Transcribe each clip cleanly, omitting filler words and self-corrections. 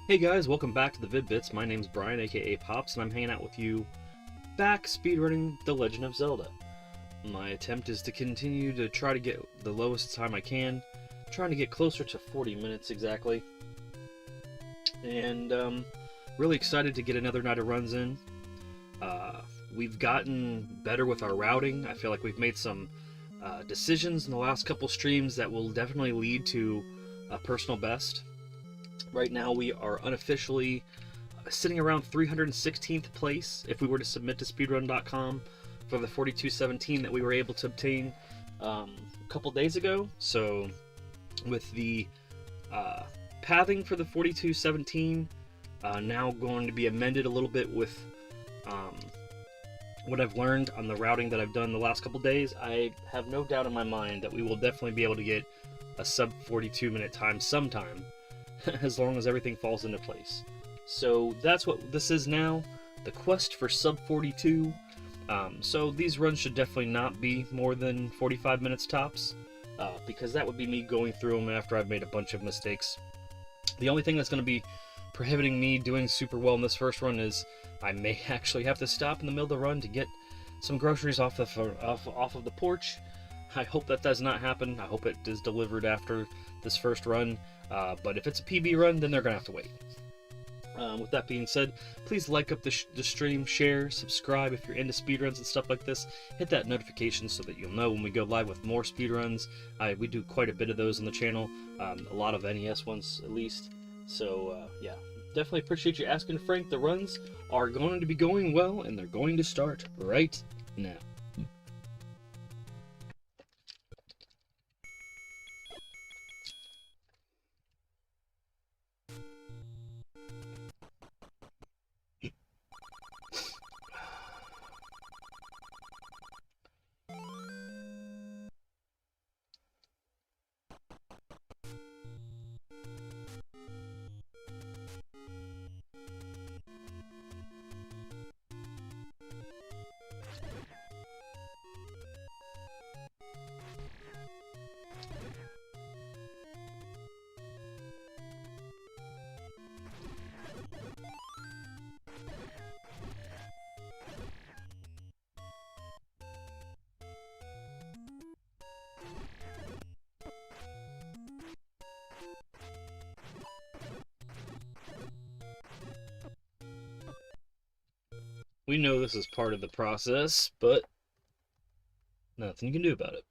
Hey guys, welcome back to the Vid-Bits. My name's Brian, aka Pops, and I'm hanging out with you back speedrunning The Legend of Zelda. My attempt is to continue to try to get the lowest time I can, trying to get closer to 40 minutes exactly. And really excited to get another night of runs in. We've gotten better with our routing. I feel like we've made some decisions in the last couple streams that will definitely lead to a personal best. Right now we are unofficially sitting around 316th place if we were to submit to speedrun.com for the 4217 that we were able to obtain a couple days ago. So with the pathing for the 4217 now going to be amended a little bit with what I've learned on the routing that I've done the last couple days, I have no doubt in my mind that we will definitely be able to get a sub 42 minute time sometime. As long as everything falls into place. So that's what this is now, the quest for sub 42. So these runs should definitely not be more than 45 minutes tops, because that would be me going through them after I've made a bunch of mistakes. The only thing that's going to be prohibiting me doing super well in this first run is I may actually have to stop in the middle of the run to get some groceries off of the porch. I hope that does not happen. I hope it is delivered after this first run. But if it's a PB run, then they're going to have to wait. With that being said, please like up the stream, share, subscribe if you're into speedruns and stuff like this. Hit that notification so that you'll know when we go live with more speedruns. We do quite a bit of those on the channel, a lot of NES ones at least. So yeah, definitely appreciate you asking, Frank. The runs are going to be going well, and they're going to start right now. We know this is part of the process, but nothing you can do about it.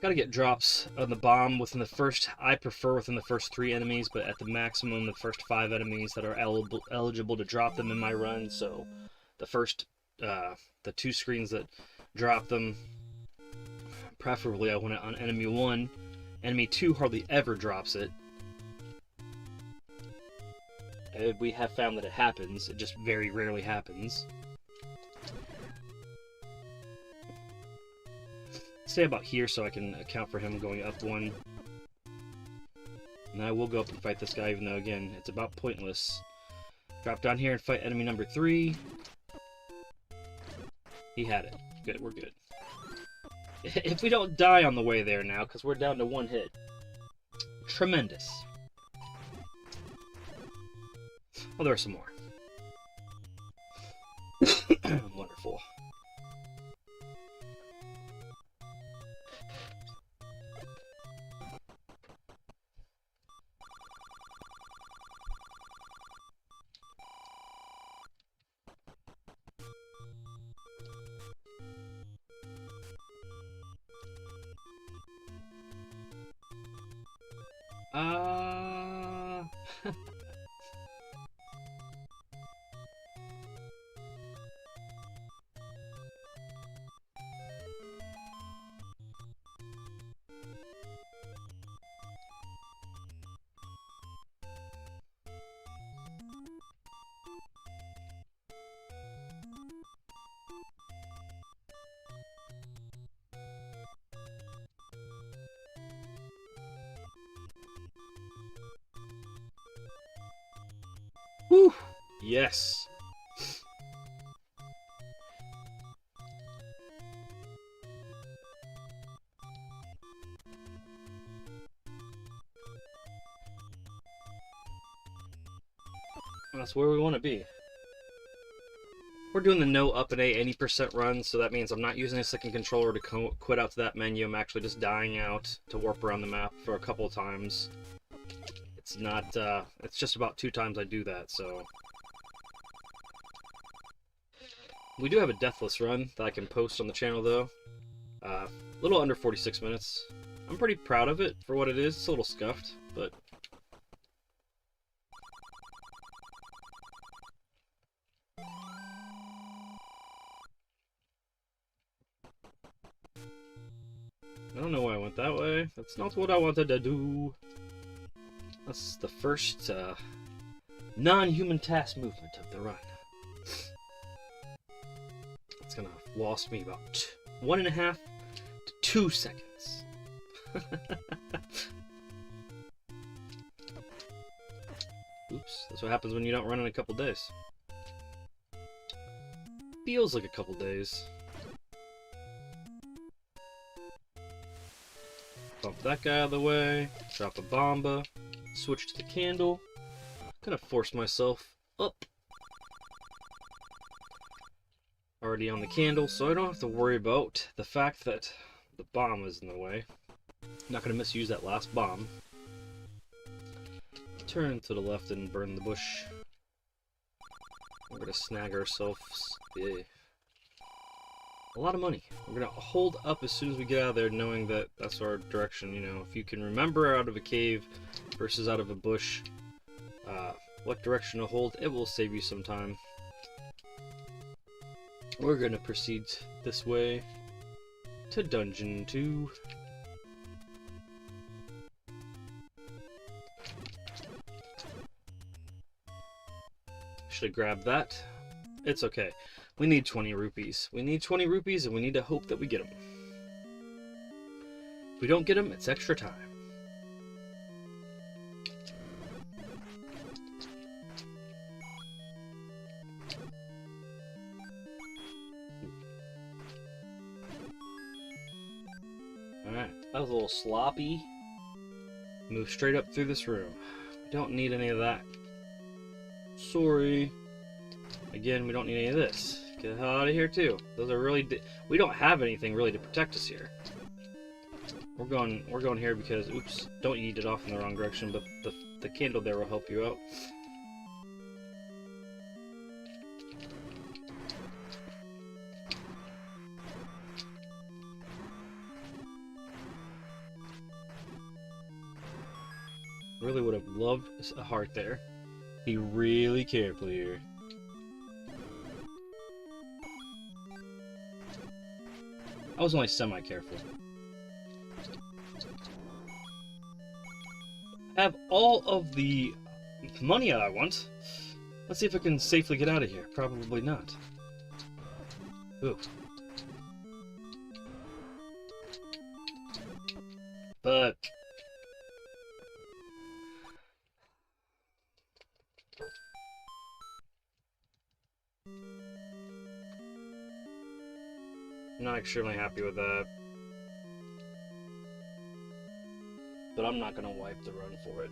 Gotta get drops on the bomb within the first, I prefer within the first 3 enemies, but at the maximum, the first 5 enemies that are eligible to drop them in my run. So the first, the 2 screens that drop them, preferably I want it on enemy 1. Enemy 2 hardly ever drops it. We have found that it happens, it just very rarely happens. Stay about here so I can account for him going up 1. And I will go up and fight this guy, even though, again, it's about pointless. Drop down here and fight enemy number 3. He had it. Good, we're good. If we don't die on the way there now, because we're down to 1 hit. Tremendous. Oh, there are some more. Wonderful. Whew! Yes! That's where we want to be. We're doing the no up and A any percent run, so that means I'm not using a second controller to quit out to that menu. I'm actually just dying out to warp around the map for a couple of times. It's not, it's just about 2 times I do that, so... We do have a deathless run that I can post on the channel, though. A little under 46 minutes. I'm pretty proud of it for what it is. It's a little scuffed, but... I don't know why I went that way. That's not what I wanted to do. That's the first non-human task movement of the run. It's gonna have lost me about 1.5 to 2 seconds. Oops, that's what happens when you don't run in a couple days. Feels like a couple days. Bump that guy out of the way, drop a bomba, switch to the candle. Gonna force myself up. Already on the candle, so I don't have to worry about the fact that the bomb is in the way. Not gonna misuse that last bomb. Turn to the left and burn the bush. We're gonna snag ourselves a lot of money. We're gonna hold up as soon as we get out of there, knowing that that's our direction. You know, if you can remember out of a cave versus out of a bush, what direction to hold, it will save you some time. We're gonna proceed this way to Dungeon 2. Should have grabbed that. It's okay. We need 20 rupees. We need 20 rupees, and we need to hope that we get them. If we don't get them, it's extra time. Alright, that was a little sloppy. Move straight up through this room. We don't need any of that. Sorry. Again, we don't need any of this. Get the hell out of here, too. Those are really... we don't have anything really to protect us here. We're going here because... oops, don't eat it off in the wrong direction, but the candle there will help you out. Really would have loved a heart there. Be really careful here. I was only semi-careful. I have all of the money I want. Let's see if I can safely get out of here. Probably not. Ooh. But... I'm not extremely happy with that. But I'm not gonna wipe the run for it.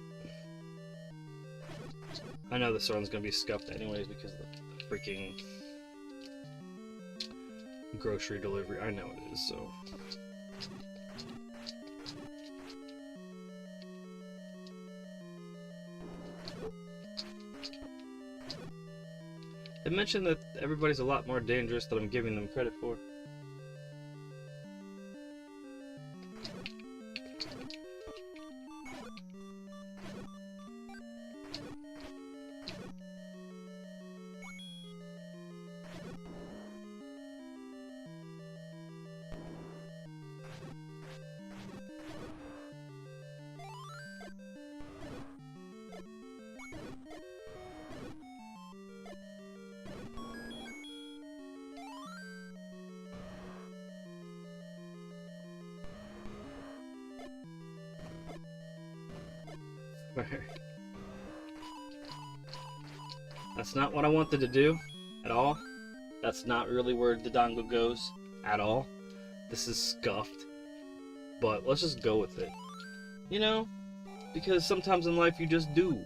I know this run's gonna be scuffed anyways because of the freaking grocery delivery. I know it is, so... They mentioned that everybody's a lot more dangerous than I'm giving them credit for. That's not what I wanted to do at all. That's not really where the dongle goes at all. This is scuffed. But let's just go with it. You know? Because sometimes in life you just do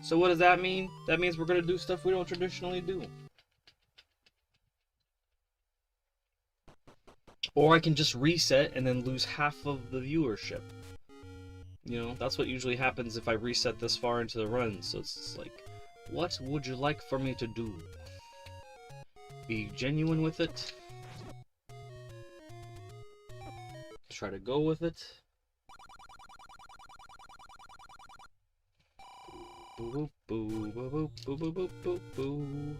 So what does that mean? That means we're gonna do stuff we don't traditionally do. Or I can just reset and then lose half of the viewership. You know, that's what usually happens if I reset this far into the run. So it's like, what would you like for me to do? Be genuine with it. Try to go with it. Boo boo boo boo boo boo boo boo boo.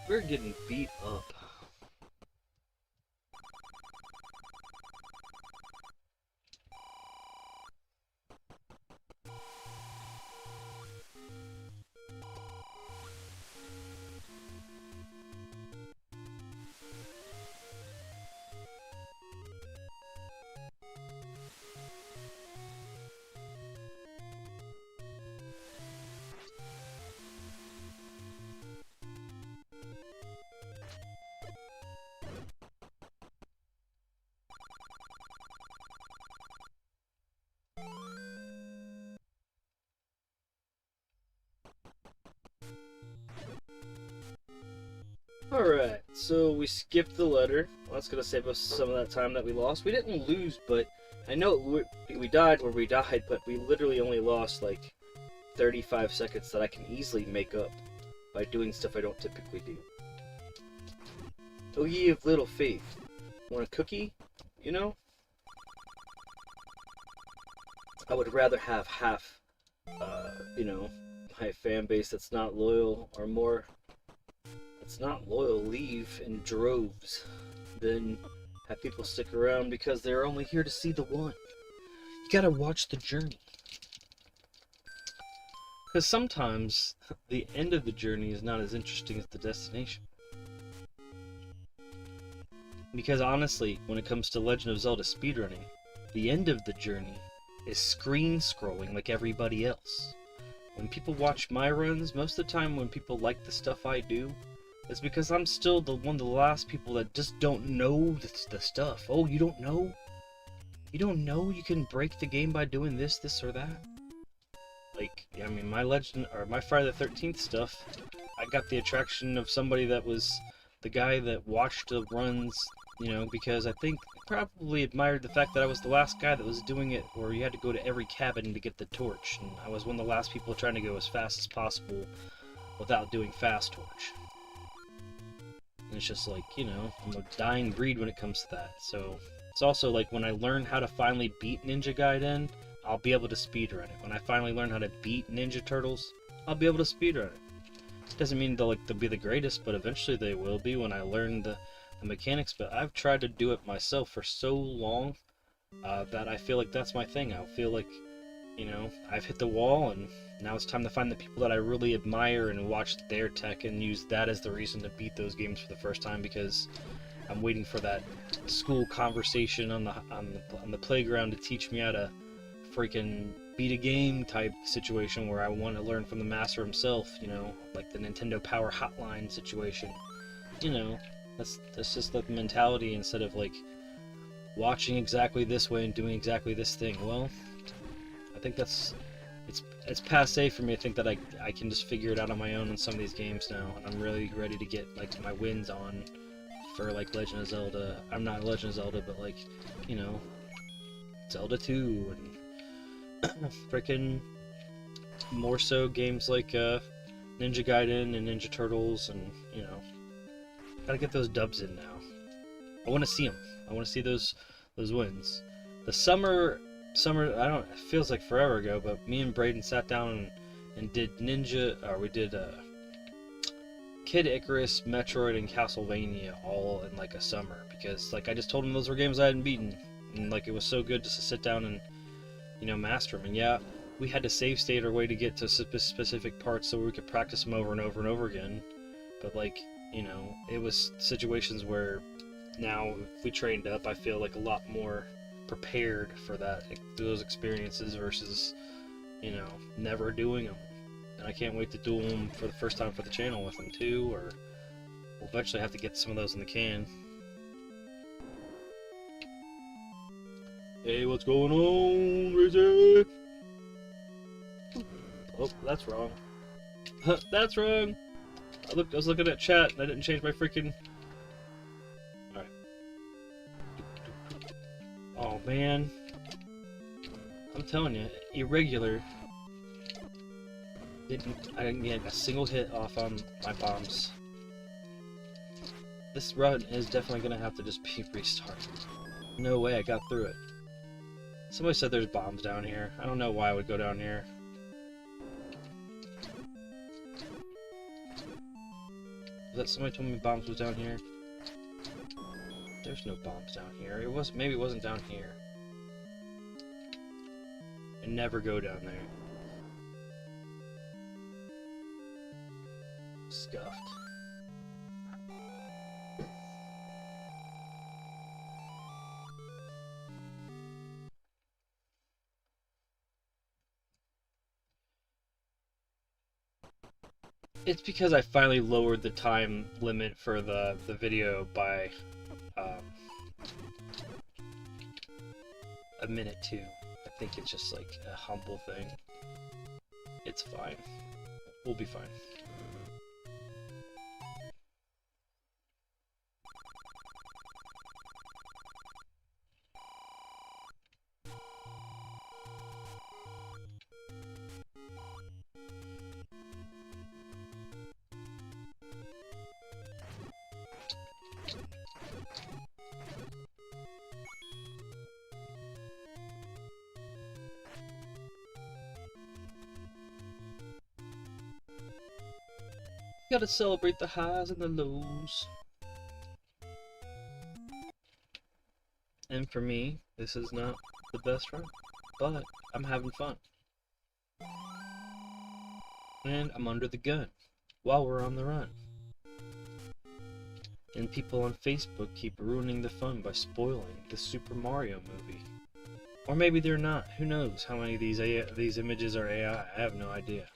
We're getting beat up. Alright, so we skipped the letter. Well, that's gonna save us some of that time that we lost. We didn't lose, but I know we died where we died, but we literally only lost like 35 seconds that I can easily make up by doing stuff I don't typically do. Oh ye of little faith. Want a cookie? You know? I would rather have half, you know, my fan base that's not loyal or more that's not loyal leave in droves than have people stick around because they're only here to see the one. You gotta watch the journey. Because sometimes the end of the journey is not as interesting as the destination. Because honestly, when it comes to Legend of Zelda speedrunning, the end of the journey is screen scrolling like everybody else. When people watch my runs, most of the time when people like the stuff I do, it's because I'm still one of the last people that just don't know the stuff. Oh, you don't know? You don't know you can break the game by doing this, this, or that? Like, I mean, my Legend, or my Friday the 13th stuff, I got the attraction of somebody that was the guy that watched the runs, you know, because I think probably admired the fact that I was the last guy that was doing it where you had to go to every cabin to get the torch, and I was one of the last people trying to go as fast as possible without doing fast torch. And it's just like, you know, I'm a dying breed when it comes to that. So it's also like when I learn how to finally beat Ninja Gaiden, I'll be able to speedrun it. When I finally learn how to beat Ninja Turtles, I'll be able to speedrun it. Doesn't mean they'll be the greatest, but eventually they will be when I learn the mechanics. But I've tried to do it myself for so long that I feel like that's my thing. I feel like, you know, I've hit the wall, and now it's time to find the people that I really admire and watch their tech and use that as the reason to beat those games for the first time, because I'm waiting for that school conversation on the playground to teach me how to freaking beat a game type situation where I want to learn from the master himself, you know, like the Nintendo Power Hotline situation. You know, that's just the mentality instead of like watching exactly this way and doing exactly this thing. Well, I think it's passé for me. I think that I can just figure it out on my own in some of these games now, and I'm really ready to get like my wins on for like Legend of Zelda. I'm not Legend of Zelda, but like, you know, Zelda 2 and freaking more so games like Ninja Gaiden and Ninja Turtles, and you know, gotta get those dubs in now. I want to see them. I want to see those wins. The summer, I don't. It feels like forever ago, but me and Braden sat down and did we did Kid Icarus, Metroid, and Castlevania all in like a summer, because like I just told him those were games I hadn't beaten, and like it was so good just to sit down and, you know, master them. And yeah, we had to save state our way to get to specific parts so we could practice them over and over and over again. But like, you know, it was situations where now if we trained up, I feel like a lot more prepared for those experiences versus, you know, never doing them. And I can't wait to do them for the first time for the channel with them too, or we'll eventually have to get some of those in the can. Hey, what's going on, Rizzy? Oh, that's wrong. That's wrong! I was looking at chat and I didn't change my freaking... Alright. Oh, man. I'm telling you, irregular. I didn't get a single hit off on my bombs. This run is definitely gonna have to just be restarted. No way, I got through it. Somebody said there's bombs down here. I don't know why I would go down here. Somebody told me bombs was down here? There's no bombs down here. Maybe it wasn't down here. I never go down there. Scuffed. It's because I finally lowered the time limit for the video by a minute too. I think it's just like a humble thing. It's fine. We'll be fine. Gotta celebrate the highs and the lows. And for me, this is not the best run, but I'm having fun. And I'm under the gun while we're on the run. And people on Facebook keep ruining the fun by spoiling the Super Mario movie. Or maybe they're not. Who knows how many of these images are AI? I have no idea.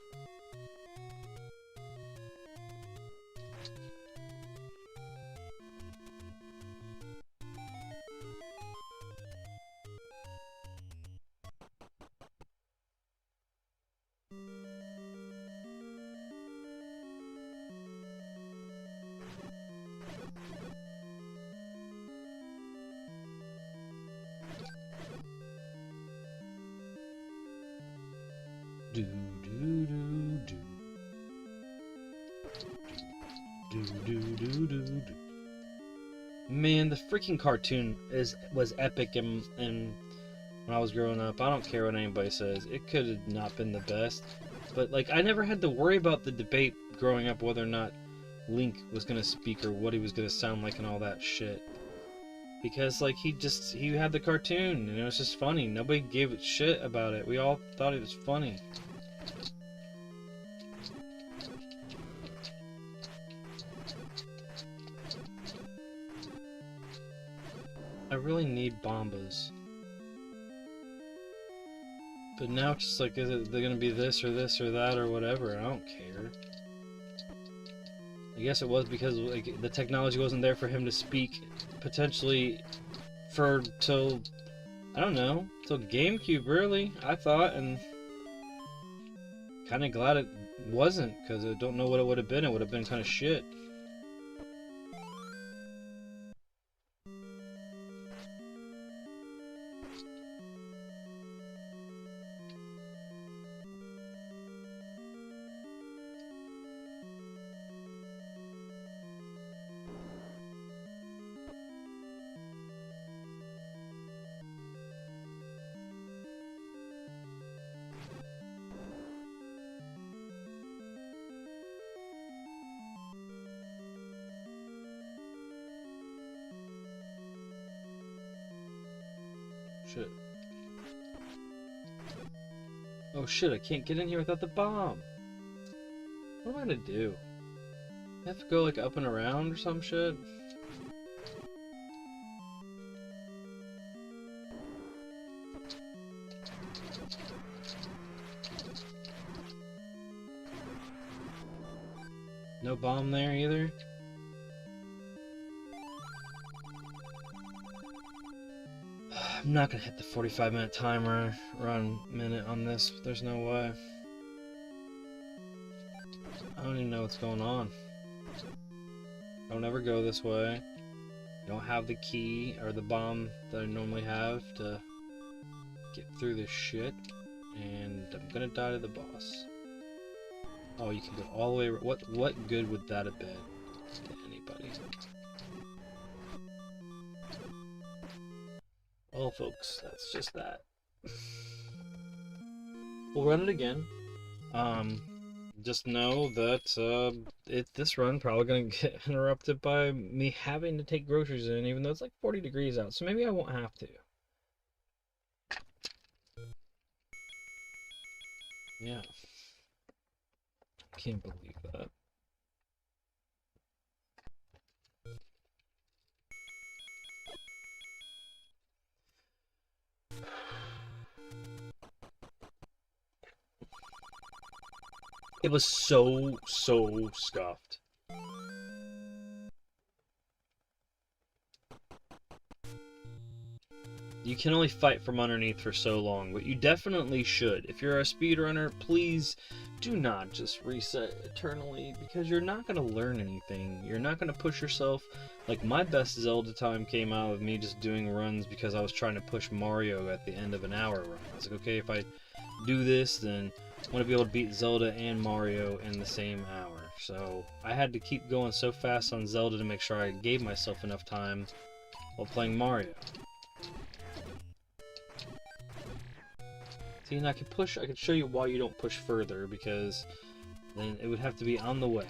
Man, the freaking cartoon was epic and when I was growing up. I don't care what anybody says. It could have not been the best. But like I never had to worry about the debate growing up whether or not Link was gonna speak or what he was gonna sound like and all that shit. Because like he had the cartoon and it was just funny. Nobody gave a shit about it. We all thought it was funny. I really need Bombas. But now it's just like, they're gonna be this or that or whatever. I don't care. I guess it was because like the technology wasn't there for him to speak potentially till I don't know, till GameCube really, I thought, and kinda glad it wasn't, because I don't know what it would have been. It would have been kinda shit. Shit. Oh shit, I can't get in here without the bomb. What am I gonna do? I have to go like up and around or some shit? No bomb there either? I'm not gonna hit the 45-minute timer run minute on this. There's no way. I don't even know what's going on. Don't ever go this way. I don't have the key or the bomb that I normally have to get through this shit. And I'm gonna die to the boss. Oh, you can go all the way. What good would that have been to anybody? Well, folks, that's just that. We'll run it again. Just know that this run probably gonna get interrupted by me having to take groceries in, even though it's like 40 degrees out. So maybe I won't have to. Yeah. Can't believe that. It was so scuffed. You can only fight from underneath for so long, but you definitely should. If you're a speedrunner, please do not just reset eternally, because you're not going to learn anything. You're not going to push yourself. Like, my best Zelda time came out of me just doing runs because I was trying to push Mario at the end of an hour run. I was like, okay, if I do this, then I want to be able to beat Zelda and Mario in the same hour. So I had to keep going so fast on Zelda to make sure I gave myself enough time while playing Mario. See, and I could show you why you don't push further, because then it would have to be on the way.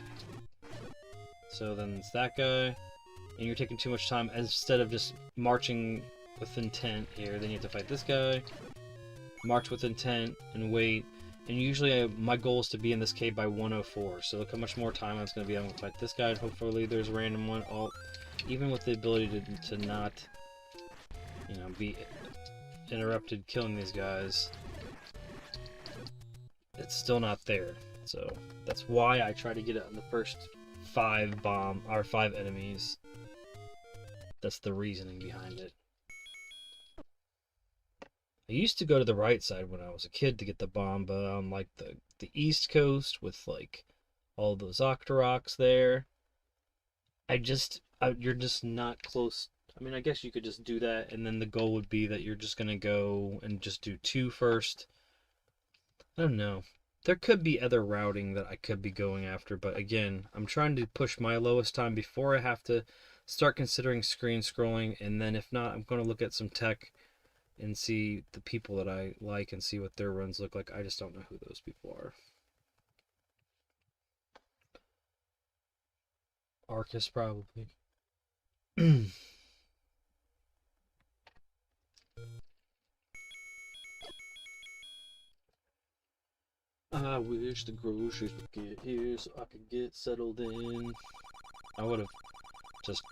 So then it's that guy, and you're taking too much time. Instead of just marching with intent here, then you have to fight this guy, march with intent, and wait. And usually my goal is to be in this cave by 104, so look how much more time it's going to be. I'm going to fight this guy, and hopefully there's a random one. Oh, even with the ability to not, you know, be interrupted killing these guys, it's still not there. So that's why I try to get it on the first 5 enemies. That's the reasoning behind it. I used to go to the right side when I was a kid to get the bomb, but on like the east coast with like all those Octoroks there, you're just not close. I mean, I guess you could just do that, and then the goal would be that you're just gonna go and just do 2 first. I don't know. There could be other routing that I could be going after, but again, I'm trying to push my lowest time before I have to start considering screen scrolling, and then if not, I'm going to look at some tech and see the people that I like and see what their runs look like. I just don't know who those people are. Arcus, probably. I wish the groceries would get here so I could get settled in. I would have just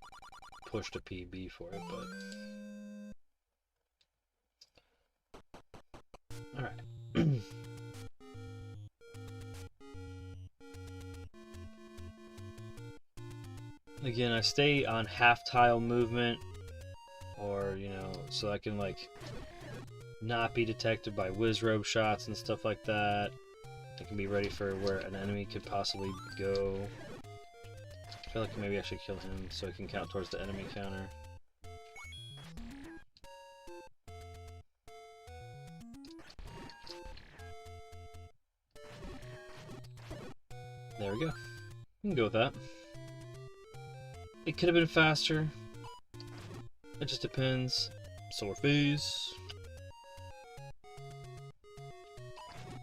pushed a PB for it, but... Alright. Again, I stay on half tile movement, or, you know, so I can, like, not be detected by Wizrobe shots and stuff like that. I can be ready for where an enemy could possibly go. I feel like maybe I should kill him so he can count towards the enemy counter. There we go. We can go with that. It could have been faster. It just depends. Sword phase.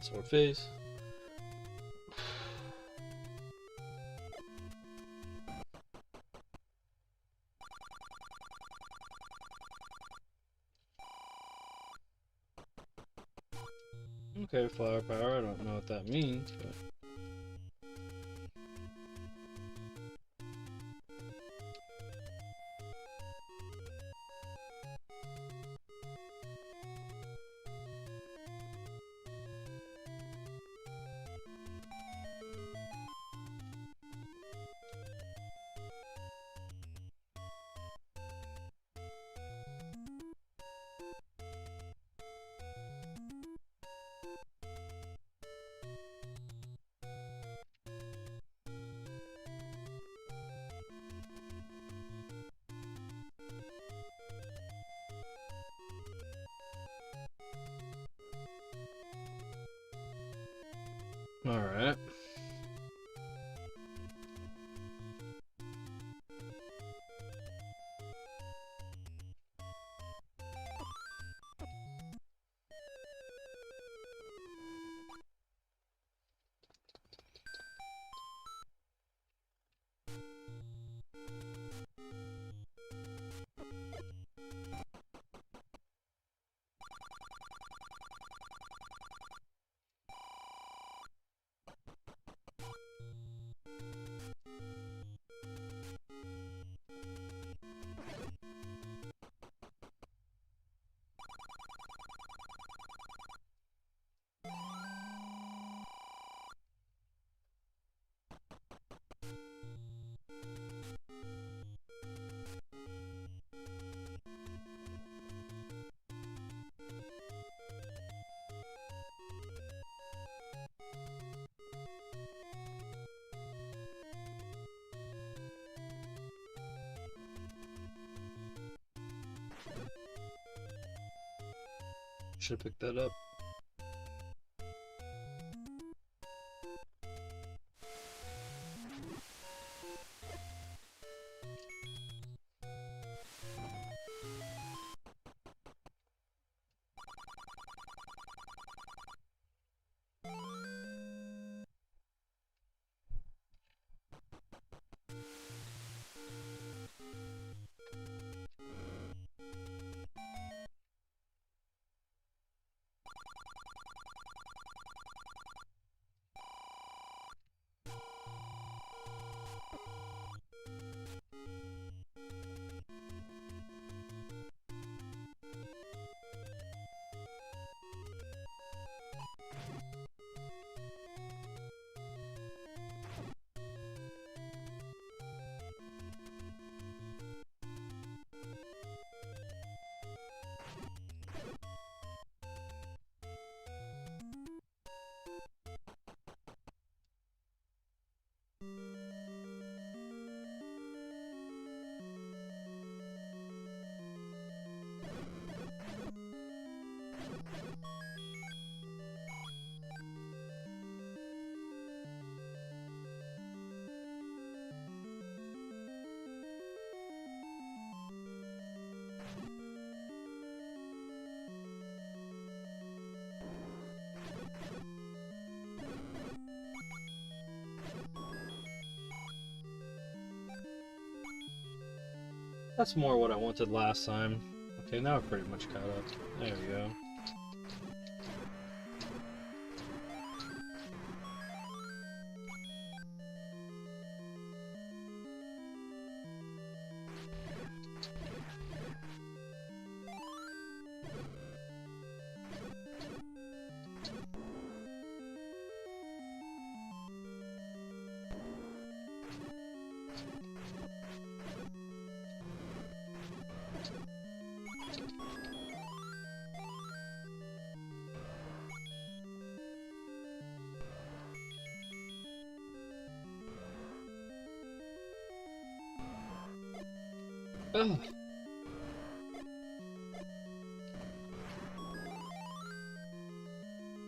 Sword phase. Okay, flower power. I don't know what that means, but... Alright. Should have picked that up. That's more what I wanted last time. Okay, now we're pretty much caught up. There we go. Ugh.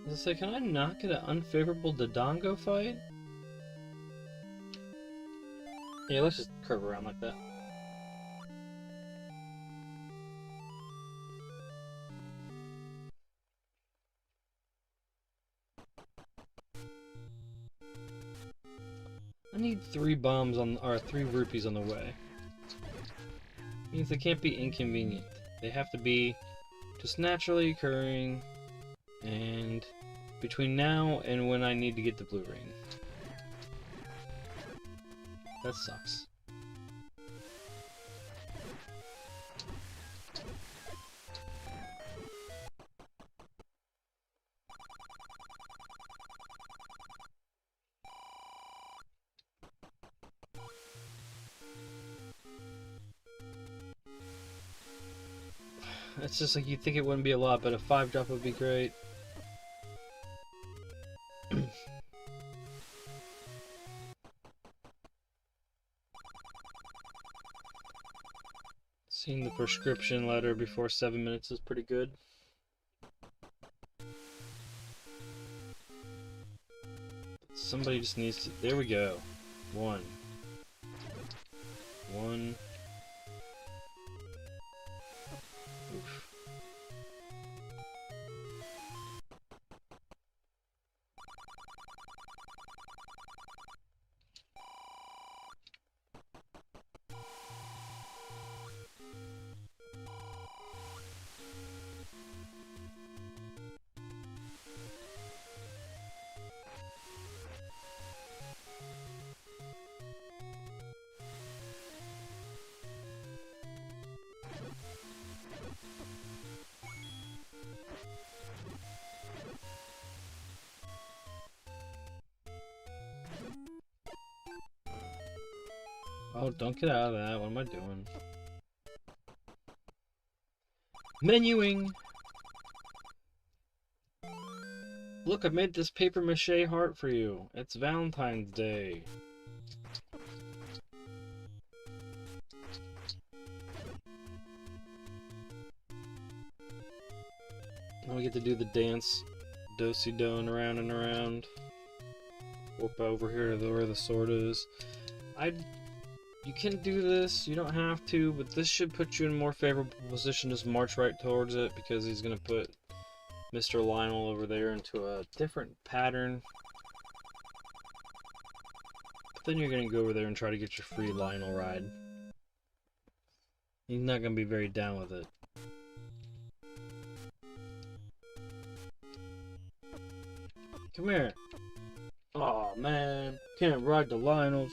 I was say, can I not get an unfavorable Dodongo fight? Yeah, let's just curve around like that. I need 3 bombs on, or 3 rupees on the way. Means they can't be inconvenient. They have to be just naturally occurring, and between now and when I need to get the blue ring. That sucks. It's just like you'd think it wouldn't be a lot, but a 5-drop would be great. Seeing the prescription letter before 7 minutes is pretty good. somebody just needs to... There we go. One. Oof. Oh, don't get out of that. What am I doing? Menuing! Look, I made this paper mache heart for you. It's Valentine's Day. Now we get to do the dance. Do-si-do and around and around. Warp over here to where the sword is. You can do this, you don't have to, but this should put you in a more favorable position. Just march right towards it, because he's going to put Mr. Lionel over there into a different pattern. But then you're going to go over there and try to get your free Lionel ride. He's not going to be very down with it. Come here. Aw, man. Can't ride the Lionels.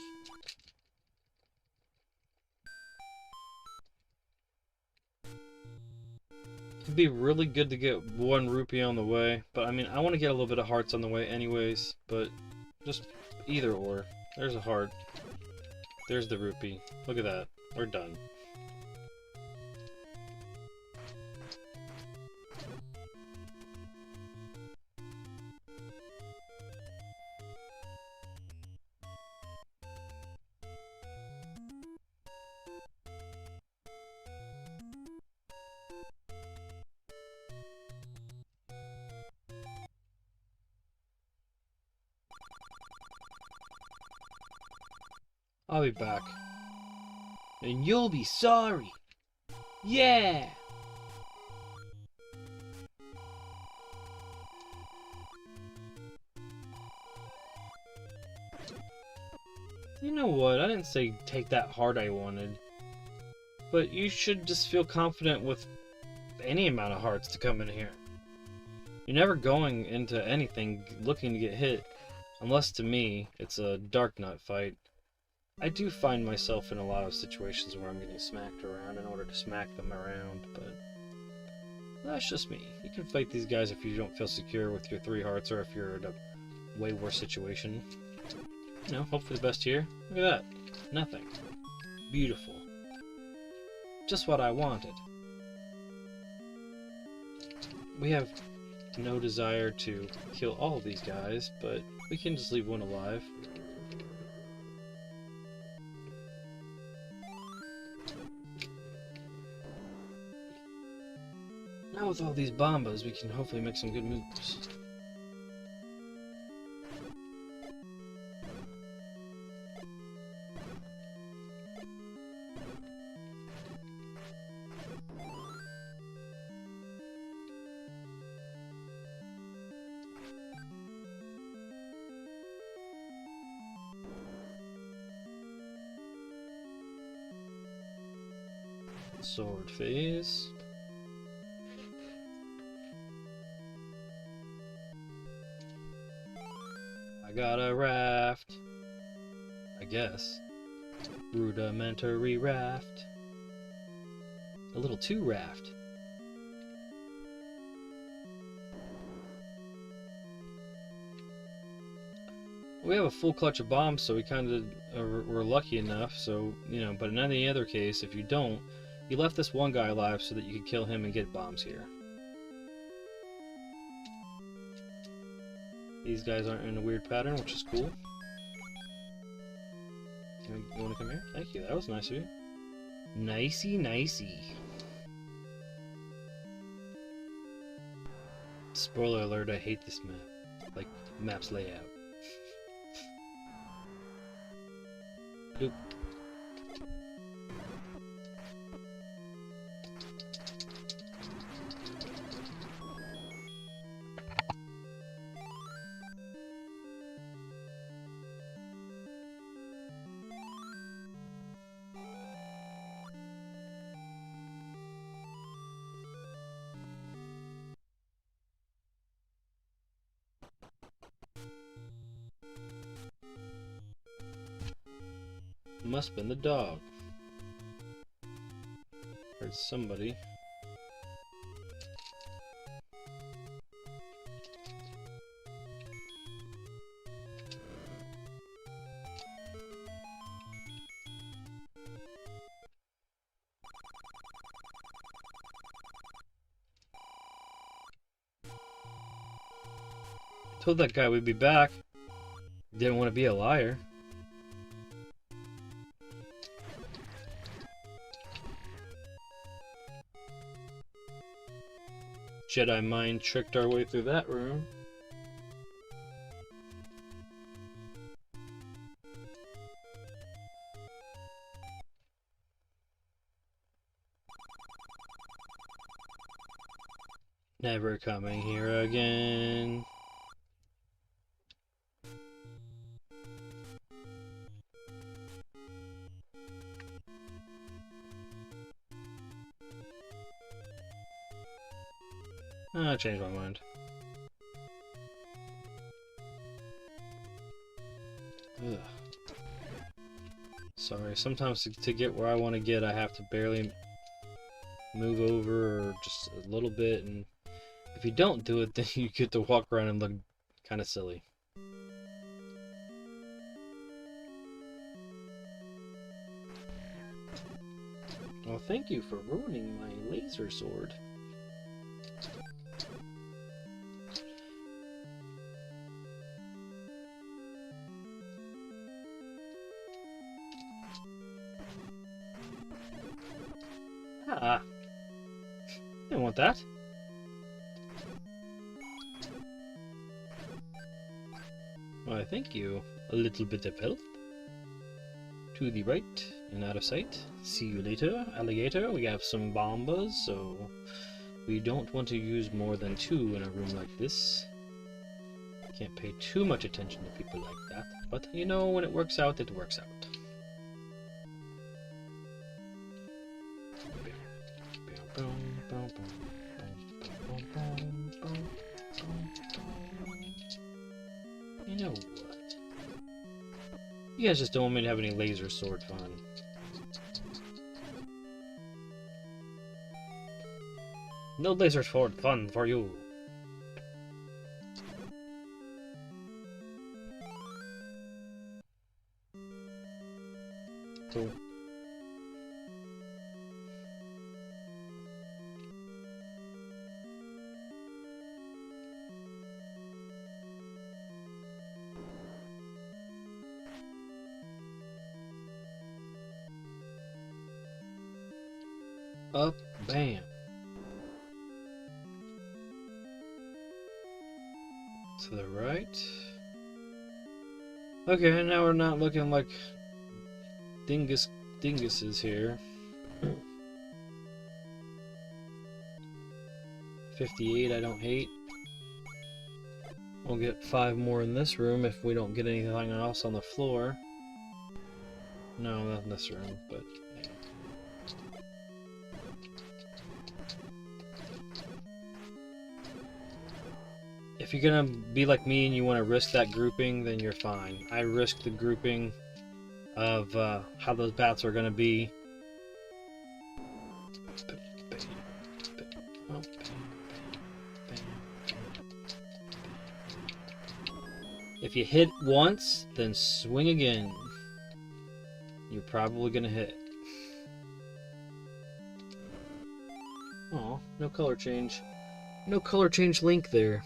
It'd be really good to get 1 rupee on the way, but I mean, I want to get a little bit of hearts on the way anyways, but just either or. There's a heart. There's the rupee. Look at that. We're done. I'll be back. And you'll be sorry. Yeah! You know what? I didn't say take that heart I wanted. But you should just feel confident with any amount of hearts to come in here. You're never going into anything looking to get hit. Unless, to me, it's a Dark Nut fight. I do find myself in a lot of situations where I'm getting smacked around in order to smack them around, but that's just me. You can fight these guys if you don't feel secure with your 3 hearts, or if you're in a way worse situation. You know, hope for the best here. Look at that. Nothing. Beautiful. Just what I wanted. We have no desire to kill all of these guys, but we can just leave one alive. Now with all these bombas, we can hopefully make some good moves. Sword phase. I got a raft. I guess. Rudimentary raft. A little 2 raft. We have a full clutch of bombs, so we kind of were lucky enough, so, you know, but in any other case, if you don't, you left this one guy alive so that you could kill him and get bombs here. These guys aren't in a weird pattern, which is cool. You want to come here? Thank you, that was nice of you. Nicey, nicey. Spoiler alert, I hate this map. Like, map's layout. Bloop. Must have been the dog. Heard somebody. Told that guy we'd be back. Didn't want to be a liar. Jedi mind tricked our way through that room. Never coming here again. I changed my mind. Ugh. Sorry, sometimes to get where I want to get, I have to barely move over or just a little bit, and if you don't do it, then you get to walk around and look kind of silly. Well, thank you for ruining my laser sword. Ah, didn't want that. Why, thank you. A little bit of health. To the right and out of sight. See you later, alligator. We have some bombas, so we don't want to use more than 2 in a room like this. Can't pay too much attention to people like that, but you know, when it works out, it works out. You know what? You guys just don't want me to have any laser sword fun. No laser sword fun for you. Cool. Up, bam. To the right. Okay, now we're not looking like dinguses here. 58, I don't hate. We'll get 5 more in this room if we don't get anything else on the floor. No, not in this room, but yeah. If you're gonna be like me and you want to risk that grouping, then you're fine. I risked the grouping of how those bats are gonna be. If you hit once, then swing again. You're probably gonna hit. Aw, no color change. No color change link there.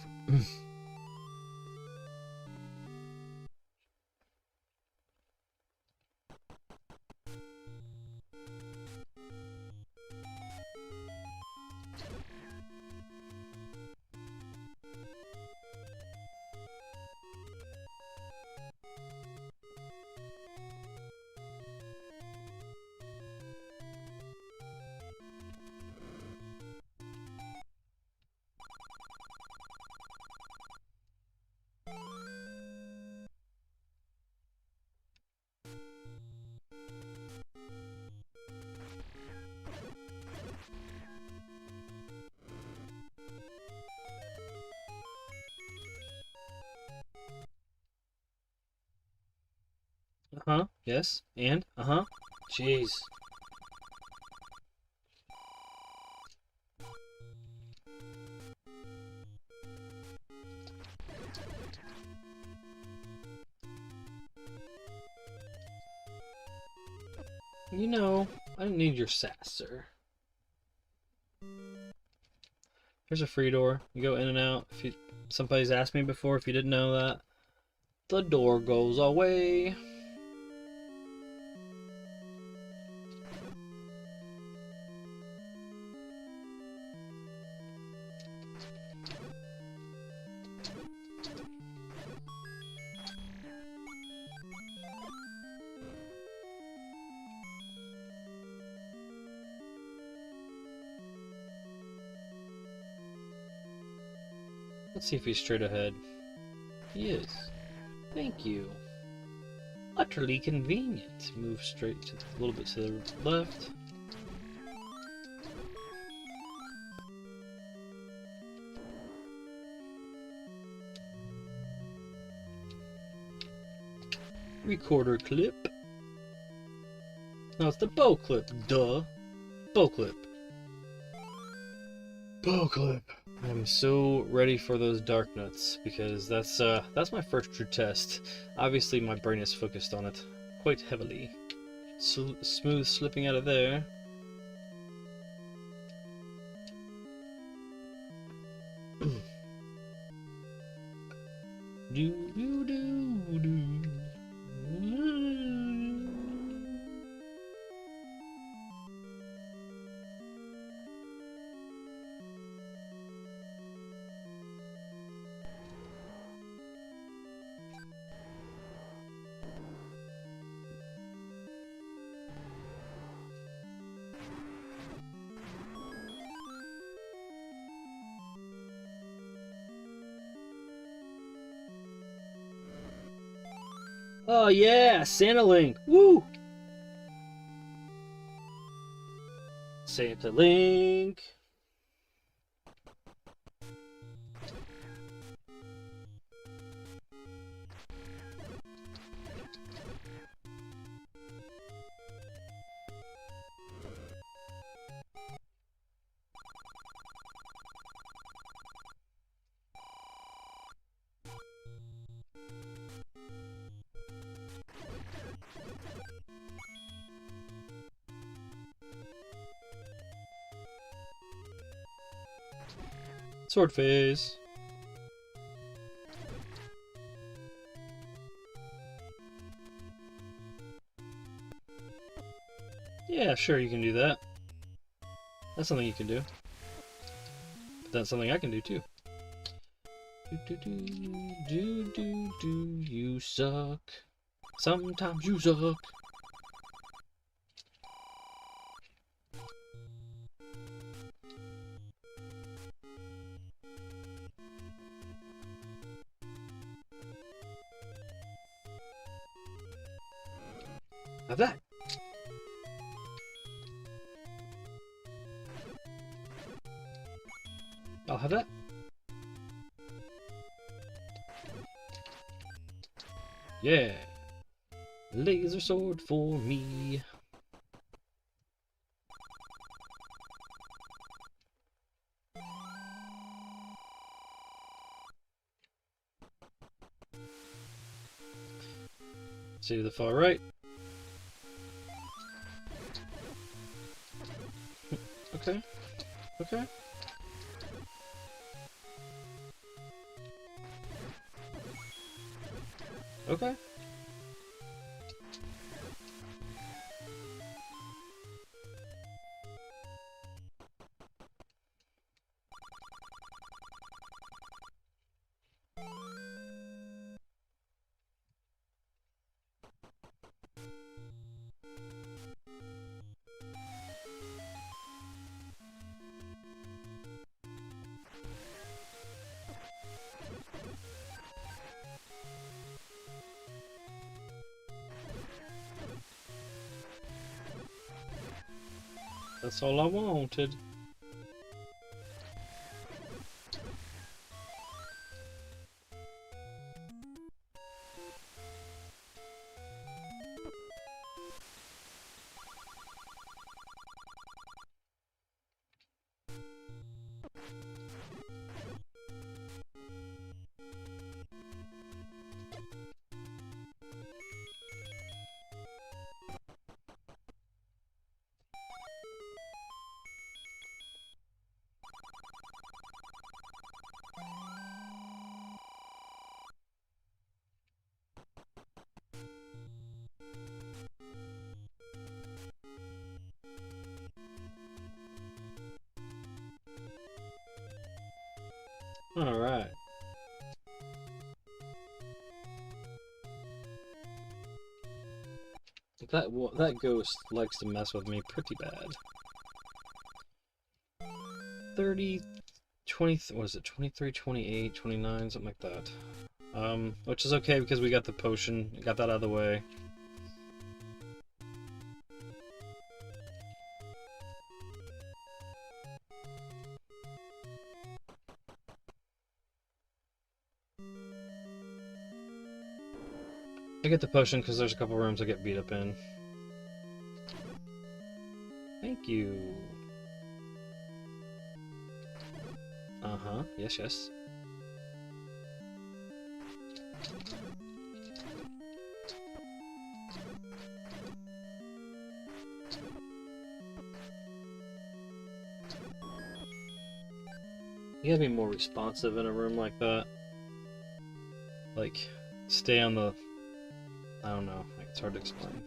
Uh-huh. Yes. And? Uh-huh. Jeez. You know, I don't need your sass, sir. Here's a free door. You go in and out. If you, somebody's asked me before if you didn't know that. The door goes away. Let's see if he's straight ahead. He is. Thank you. Utterly convenient. Move straight to a little bit to the left. Recorder clip. No, it's the bow clip. Duh. Bow clip. Bow clip. I'm so ready for those dark nuts because that's my first true test. Obviously, my brain is focused on it quite heavily. Smooth slipping out of there. do do do do. Oh yeah, Santa Link! Woo! Santa Link! Sword phase. Yeah, sure, you can do that. That's something you can do. But that's something I can do too. You suck. Sometimes you suck. Have that. I'll have that. Yeah. Laser sword for me. See to the far right. Okay. Okay. Okay. That's all I wanted. Alright. That ghost likes to mess with me pretty bad. 30, 20, what is it, 23, 28, 29, something like that. Which is okay because we got the potion, got that out of the way. I get the potion because there's a couple rooms I get beat up in. Thank you. Uh-huh. Yes, yes. You gotta be more responsive in a room like that. Like, stay on the... I don't know. Like, it's hard to explain.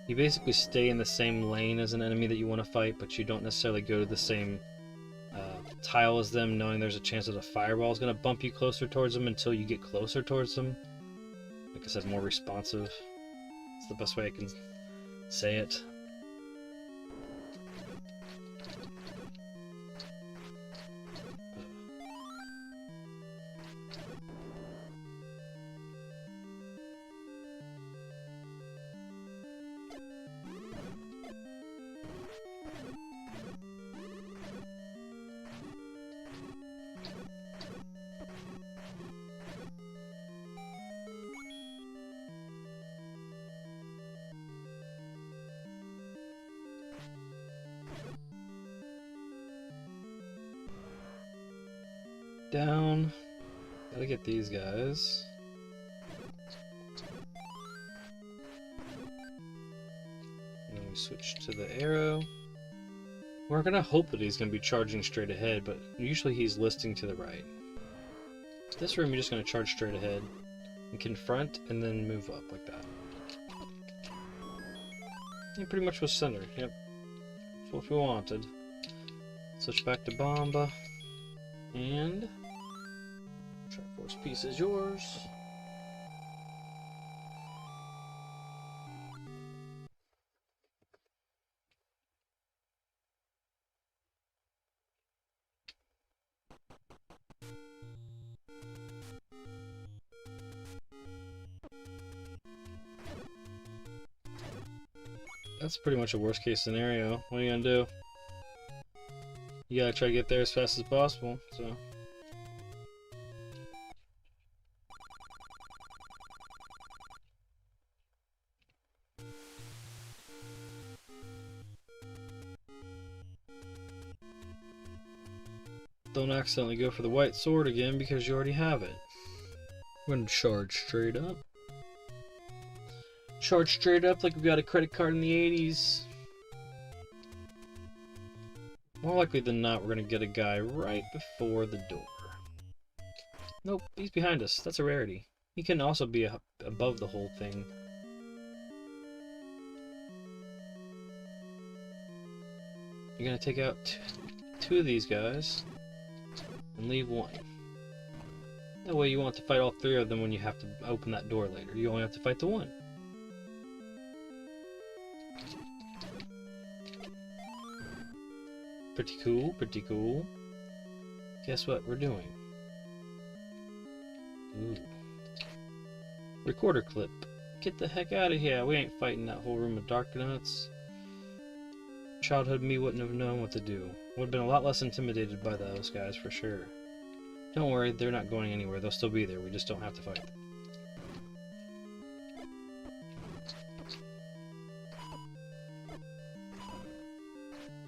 You basically stay in the same lane as an enemy that you want to fight, but you don't necessarily go to the same tile as them, knowing there's a chance that a fireball is going to bump you closer towards them until you get closer towards them. Like I said, more responsive. It's the best way I can say it. Down. Gotta get these guys. And then we switch to the arrow. We're gonna hope that he's gonna be charging straight ahead, but usually he's listing to the right. This room, you're just gonna charge straight ahead and confront and then move up like that. He pretty much was centered. Yep. That's what we wanted. Switch back to Bomba. And Triforce piece is yours. That's pretty much a worst case scenario. What are you gonna do? You gotta try to get there as fast as possible, so. Don't accidentally go for the white sword again because you already have it. I'm gonna charge straight up. Charge straight up like we got a credit card in the 80s. More likely than not, we're gonna get a guy right before the door. Nope, he's behind us. That's a rarity. He can also be above the whole thing. You're gonna take out two of these guys and leave one. That way you won't have to fight all three of them when you have to open that door later. You only have to fight the one. Pretty cool, pretty cool. Guess what we're doing? Ooh. Recorder clip. Get the heck out of here. We ain't fighting that whole room of dark nuts. Childhood me wouldn't have known what to do. Would have been a lot less intimidated by those guys for sure. Don't worry, they're not going anywhere. They'll still be there. We just don't have to fight them.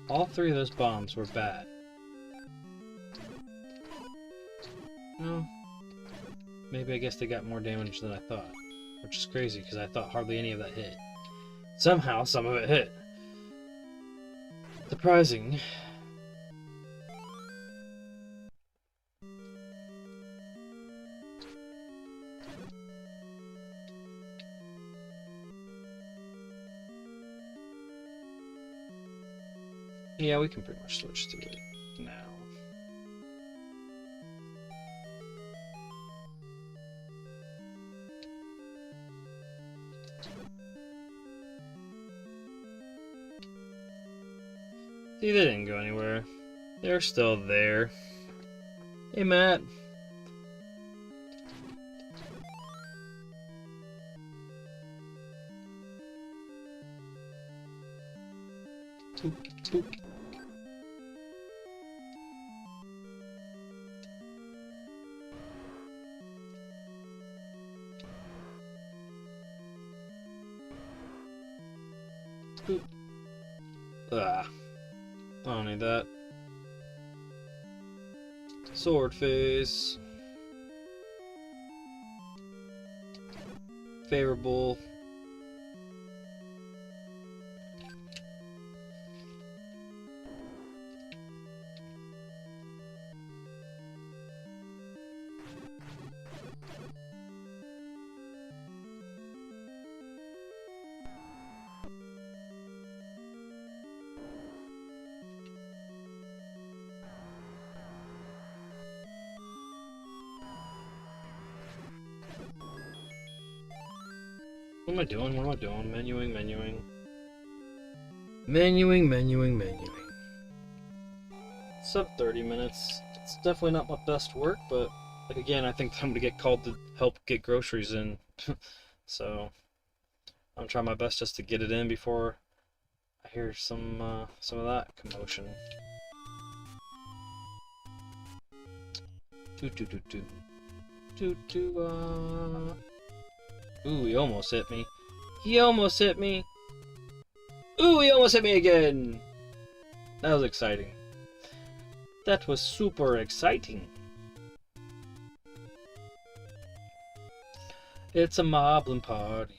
All three of those bombs were bad. Well, maybe I guess they got more damage than I thought. Which is crazy, because I thought hardly any of that hit. Somehow, some of it hit. Surprising. Yeah, we can pretty much switch to it now. See, they didn't go anywhere. They're still there. Hey, Matt. Boop, boop. Boop. Ah. I don't need that. Sword face. Favorable. What am I doing? What am I doing? Menuing, menuing. Menuing. Sub 30 minutes. It's definitely not my best work, but like again, I think I'm gonna get called to help get groceries in. So I'm trying my best just to get it in before I hear some of that commotion. Ooh, he almost hit me. He almost hit me. Ooh, he almost hit me again. That was exciting. That was super exciting. It's a moblin party.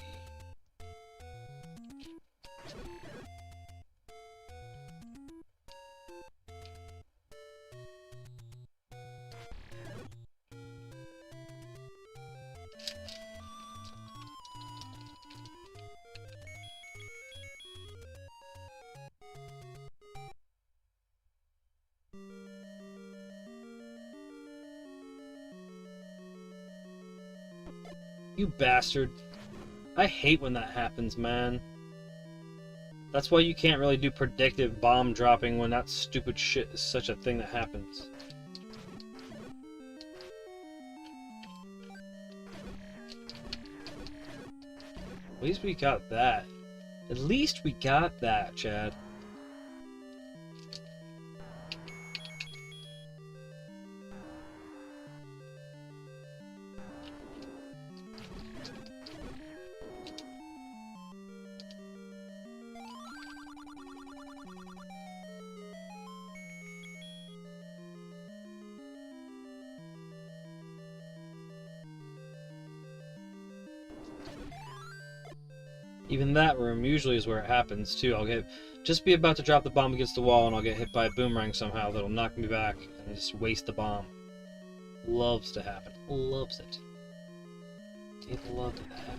You bastard. I hate when that happens, man. That's why you can't really do predictive bomb dropping when that stupid shit is such a thing that happens. At least we got that. At least we got that, Chad. Even that room usually is where it happens too. I'll just be about to drop the bomb against the wall and I'll get hit by a boomerang somehow that'll knock me back and just waste the bomb. Loves to happen. Loves it. It loves that.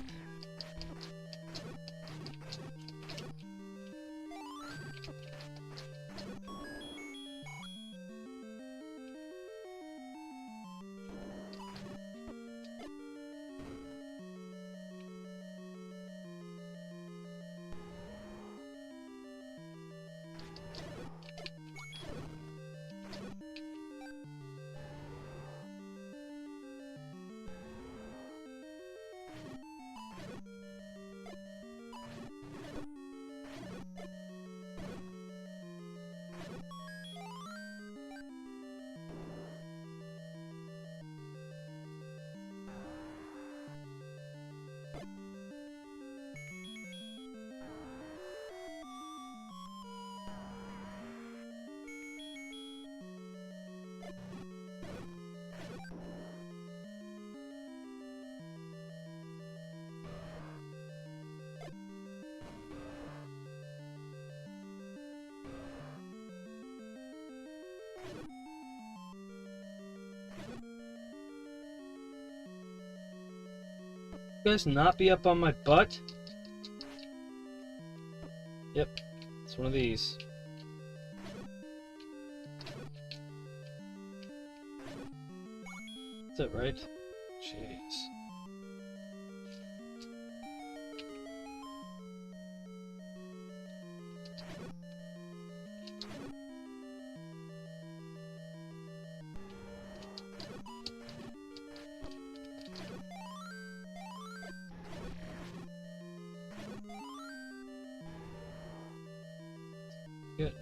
You guys not be up on my butt? Yep, it's one of these. That's it, right? Jeez. Good.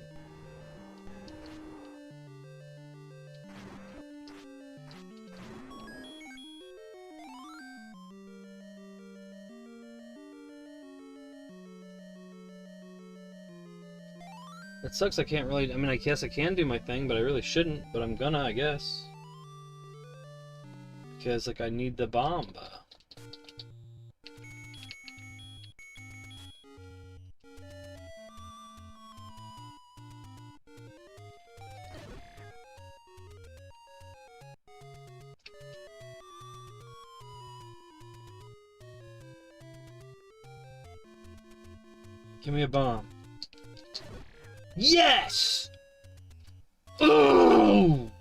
It sucks I can't really, I mean, I guess I can do my thing, but I really shouldn't, but I'm gonna, I guess. Because, like, I need the bomb. Give me a bomb. Yes! Ooh!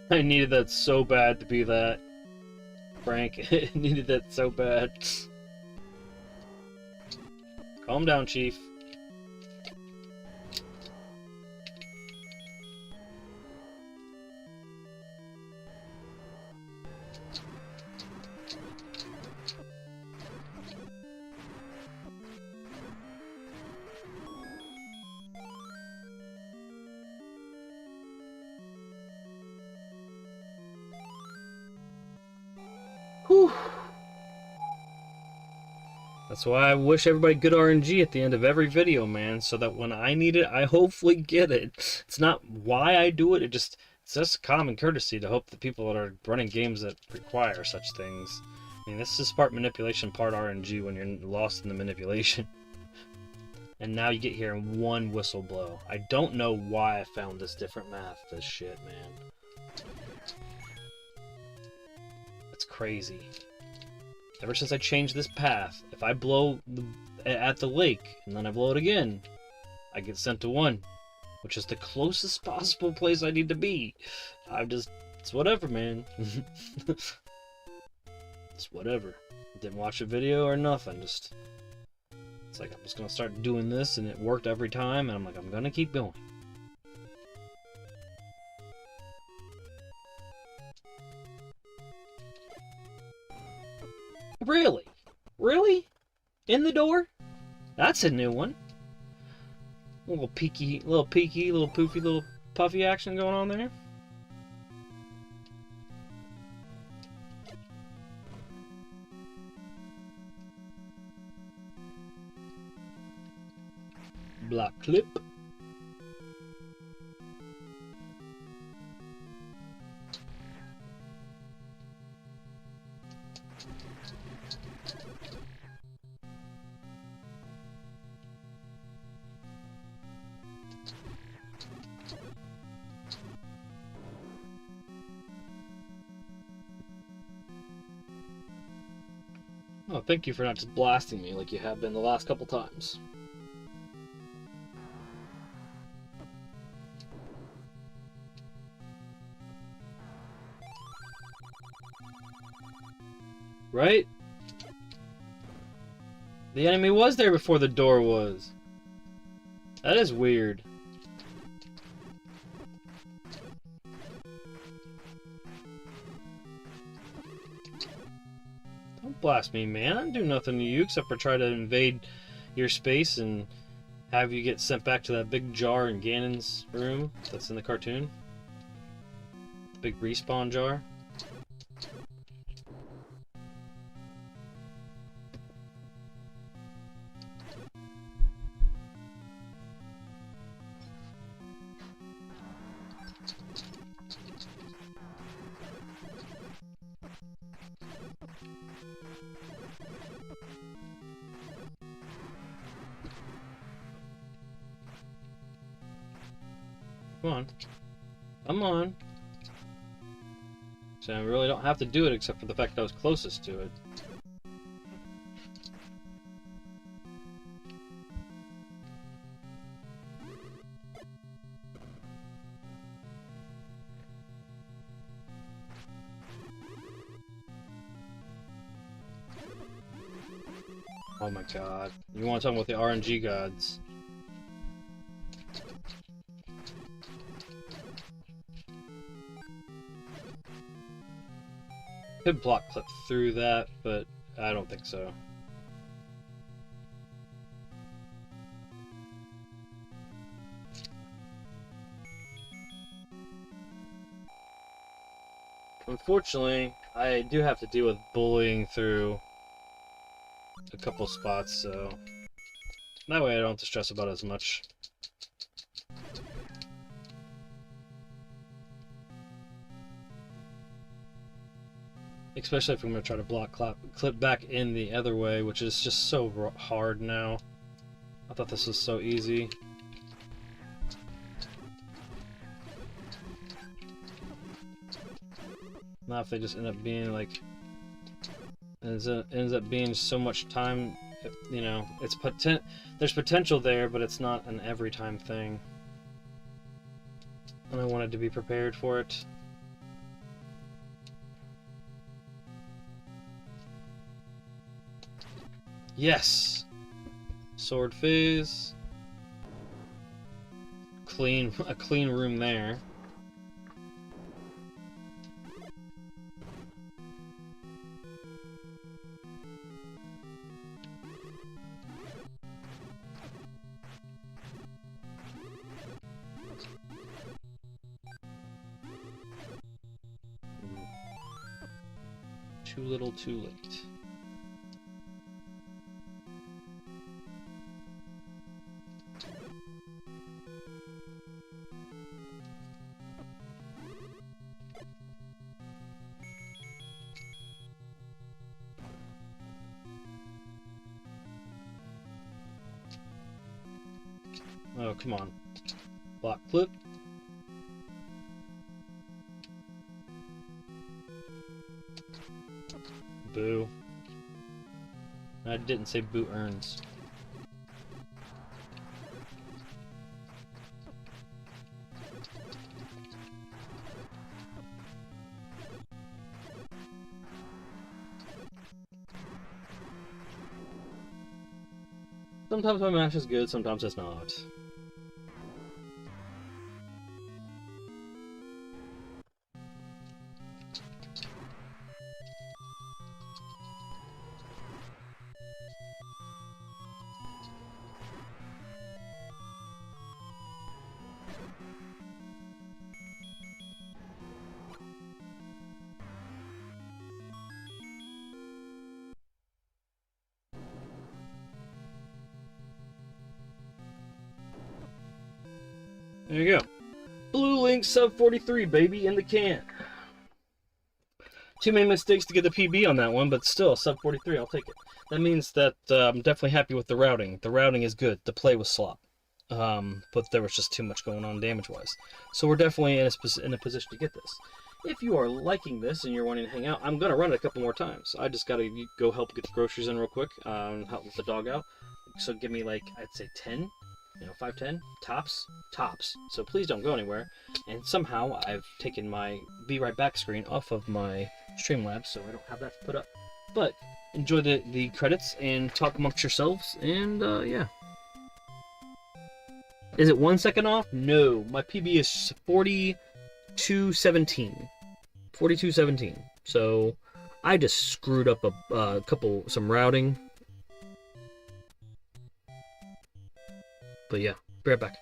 I needed that so bad to be that. Frank, I needed that so bad. Calm down, Chief. Whew. That's why I wish everybody good RNG at the end of every video, man, so that when I need it, I hopefully get it. It's not why I do it, it's just common courtesy to hope that people that are running games that require such things. I mean, this is part manipulation, part RNG when you're lost in the manipulation. And now you get here in one whistle blow. I don't know why I found this different math, this shit, man. It's crazy. Ever since I changed this path, if I blow at the lake, and then I blow it again, I get sent to 1, which is the closest possible place I need to be. It's whatever, man. It's whatever. Didn't watch a video or nothing, it's like, I'm just gonna start doing this, and it worked every time, and I'm like, I'm gonna keep going. Really? Really? In the door? That's a new one. A little peeky, little poofy, little puffy action going on there. Block clip. Oh, thank you for not just blasting me like you have been the last couple times. Right? The enemy was there before the door was. That is weird. Don't blast me, man. I didn't do nothing to you except for try to invade your space and have you get sent back to that big jar in Ganon's room that's in the cartoon. The big respawn jar. Come on. Come on. So I really don't have to do it except for the fact that I was closest to it. Oh my god. You want to talk about the RNG gods. Could block clip through that, but I don't think so. Unfortunately, I do have to deal with bullying through a couple spots, so that way I don't have to stress about it as much. Especially if I'm going to try to block clip back in the other way, which is just so hard now. I thought this was so easy. Now if they just end up being like... ends up being so much time, you know, there's potential there, but it's not an every time thing. And I wanted to be prepared for it. Yes! Sword phase. A clean room there. Too little, too late. Oh, come on. Block clip. Boo. I didn't say boo earns. Sometimes my mash is good, sometimes it's not. There you go. Blue Link sub 43, baby, in the can. Too many mistakes to get the PB on that one, but still, sub 43, I'll take it. That means that I'm definitely happy with the routing. The routing is good. The play was slop. But there was just too much going on damage-wise. So we're definitely in a position to get this. If you are liking this and you're wanting to hang out, I'm going to run it a couple more times. I just got to go help get the groceries in real quick, help with the dog out. So give me, like, I'd say 10. 5, 10 tops. So please don't go anywhere. And somehow I've taken my Be Right Back screen off of my Streamlabs, so I don't have that to put up. But enjoy the credits and talk amongst yourselves, and yeah. Is it 1 second off? No, my PB is 4217. 4217. So I just screwed up some routing. But yeah, be right back.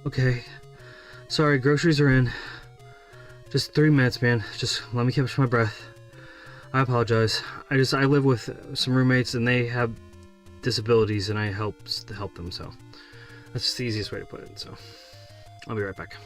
Okay. Sorry, groceries are in. Just 3 minutes, man. Just let me catch my breath. I apologize. I live with some roommates and they have disabilities and I help them, so that's just the easiest way to put it. So I'll be right back.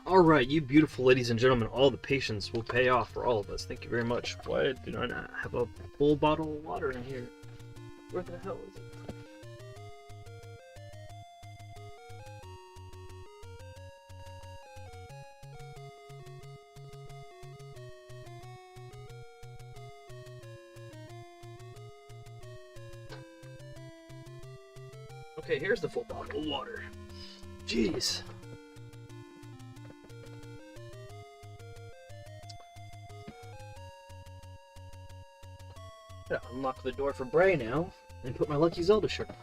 Alright, you beautiful ladies and gentlemen, all the patience will pay off for all of us. Thank you very much. Why do I not have a full bottle of water in here? Where the hell is it? Okay, here's the full bottle of water. Jeez. Gotta unlock the door for Bray now and put my Lucky Zelda shirt on.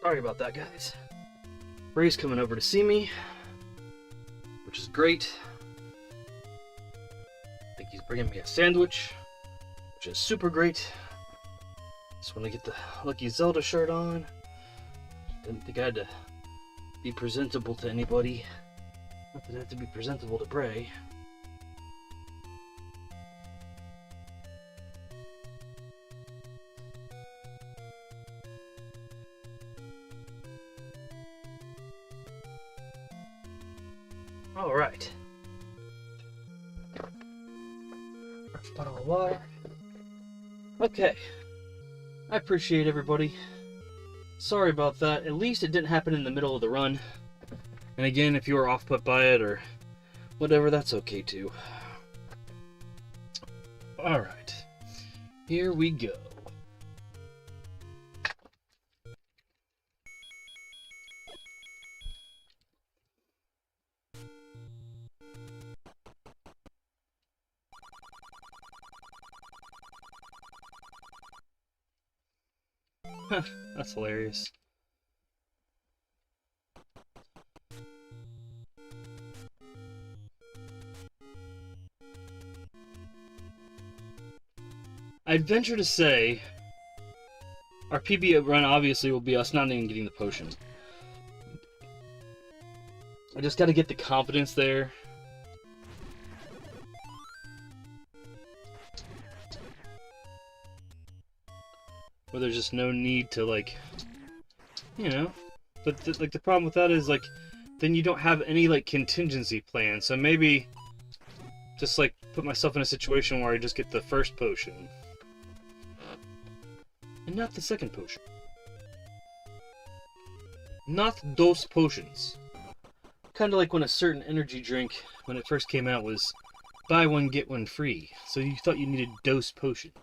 Sorry about that, guys. Ray's coming over to see me, which is great. I think he's bringing me a sandwich, which is super great. Just want to get the Lucky Zelda shirt on. Didn't think I had to be presentable to anybody. Not that I have to be presentable to Bray. All right. Fresh bottle of water. Okay. I appreciate everybody. Sorry about that. At least it didn't happen in the middle of the run. And again, if you were off put by it or whatever, that's okay too. Alright. Here we go. Huh, that's hilarious. I'd venture to say our PB run obviously will be us not even getting the potion. I just gotta get the confidence there. Where there's just no need to, like, you know. But the problem with that is, like, then you don't have any, like, contingency plan. So maybe just, like, put myself in a situation where I just get the first potion. And not the second potion. Not those potions. Kind of like when a certain energy drink, when it first came out, was buy one, get one free. So you thought you needed dose potions.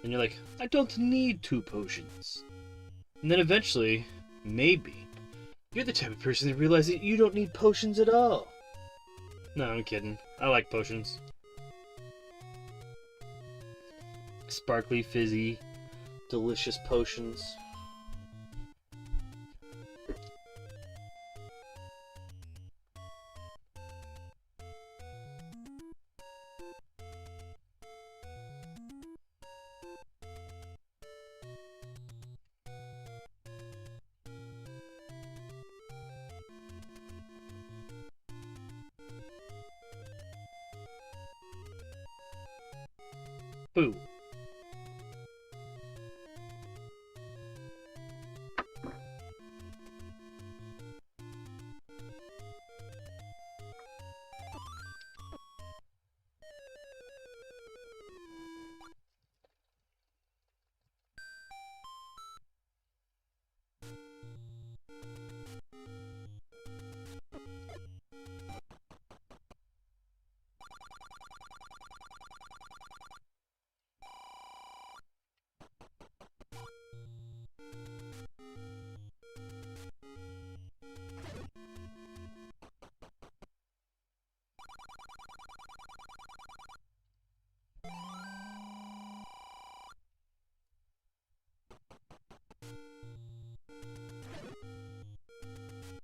And you're like, I don't need 2 potions. And then eventually, maybe, you're the type of person that realizes that you don't need potions at all. No, I'm kidding. I like potions. Sparkly, fizzy, delicious potions. Boo.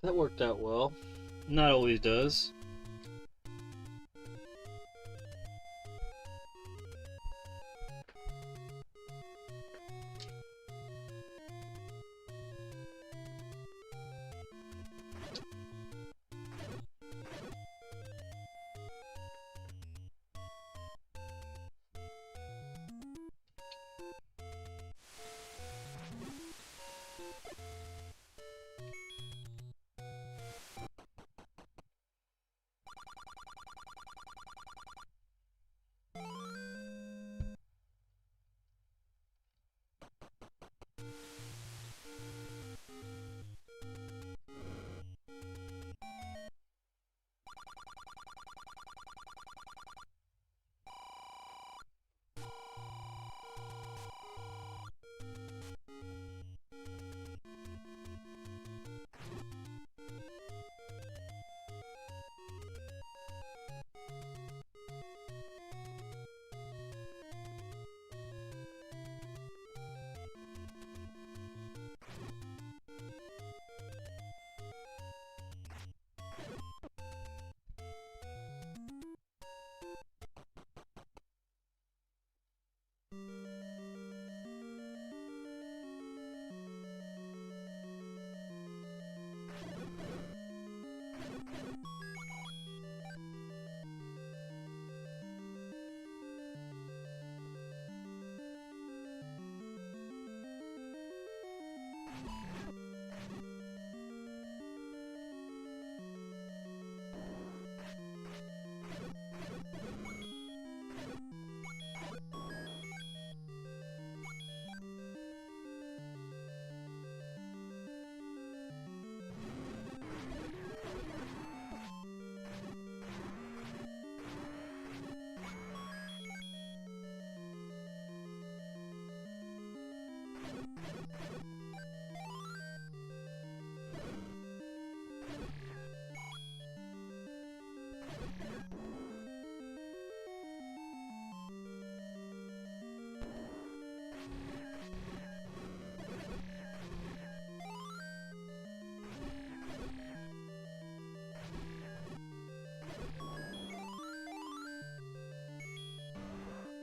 That worked out well. Not always does.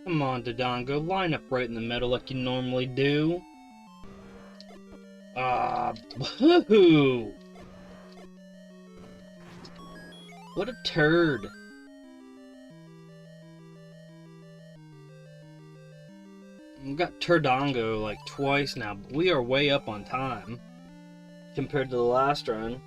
Come on, Dodongo, line up right in the middle like you normally do. Ah, woohoo! What a turd. We got Turdongo like twice now, but we are way up on time compared to the last run.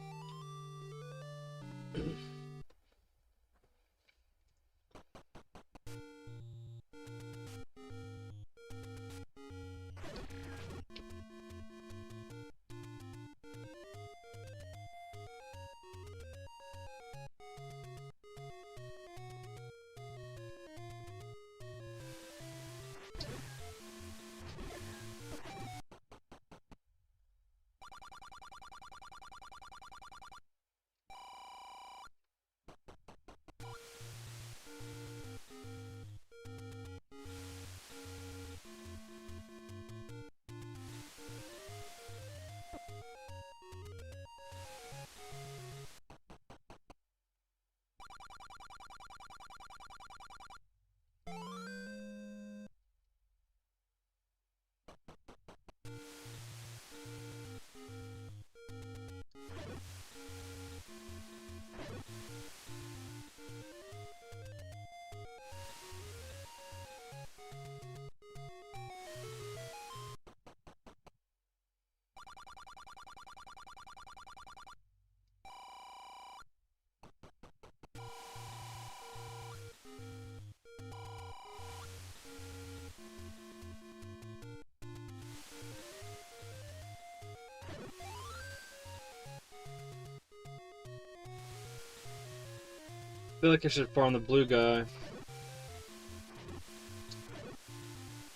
I feel like I should farm the blue guy.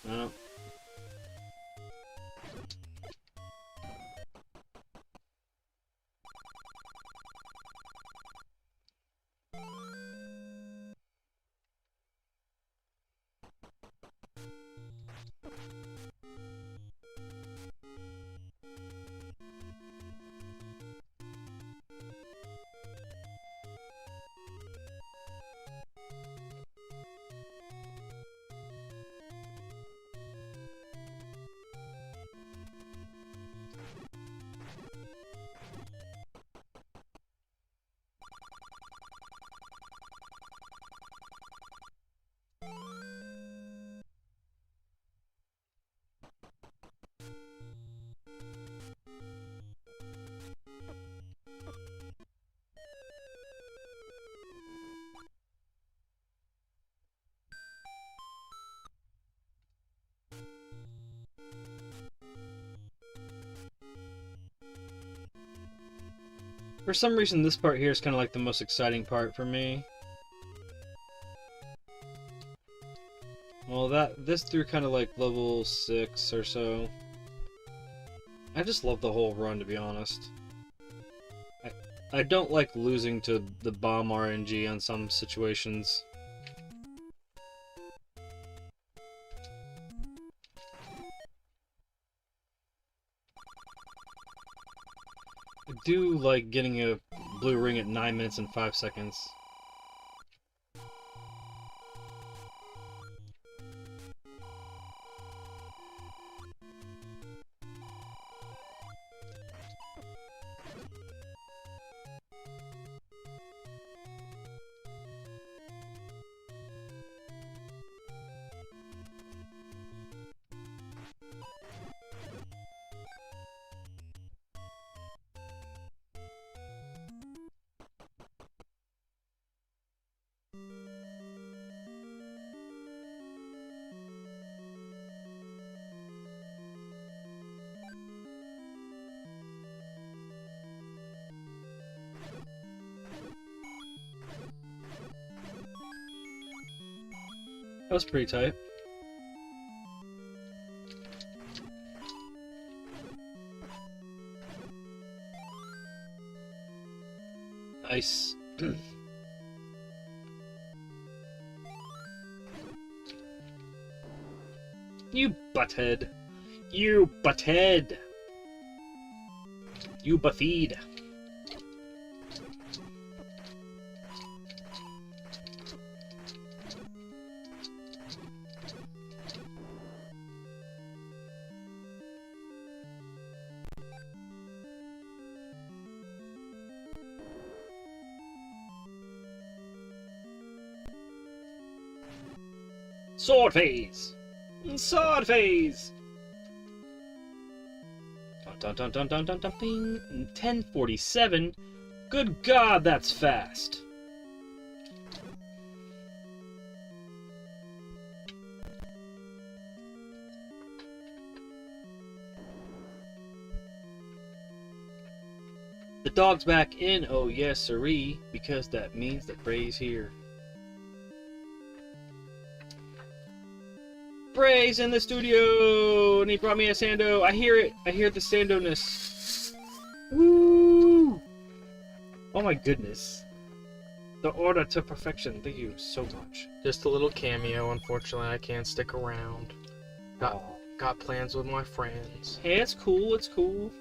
No. For some reason, this part here is kind of like the most exciting part for me. Well, this through kind of like level 6 or so. I just love the whole run, to be honest. I don't like losing to the bomb RNG on some situations. I do like getting a blue ring at 9 minutes and 5 seconds. That was pretty tight. Nice. You butthead. You butthead. You buffied. Sword phase! Sword phase! Dun dun dun dun dun dun bing. 1047? Good God, that's fast! The dog's back in, oh yes siree, because that means that Bray's here. Bray's in the studio, and he brought me a Sando. I hear it. I hear the Sando-ness. Woo! Oh my goodness. The order to perfection. Thank you so much. Just a little cameo. Unfortunately, I can't stick around. Got plans with my friends. Hey, it's cool. It's cool.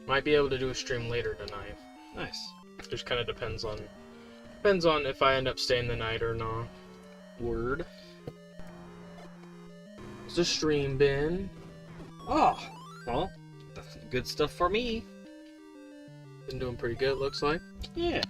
Might be able to do a stream later tonight. Nice. Just kind of depends on if I end up staying the night or not. Word. It's a stream bin. Oh, well, that's good stuff for me. Been doing pretty good, looks like. Yeah.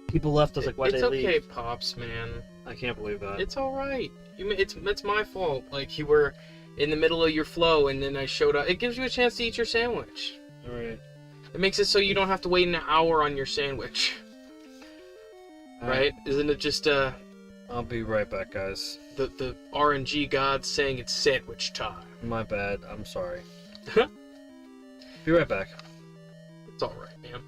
People left us like, why'd It's they okay, leave? Pops, man. I can't believe that. It's alright. It's my fault. Like, you were in the middle of your flow, and then I showed up. It gives you a chance to eat your sandwich. Alright. It makes it so you don't have to wait an hour on your sandwich. Right? Isn't it just, I'll be right back, guys. the RNG gods saying it's sandwich time? My bad. I'm sorry. Be right back. It's alright, man.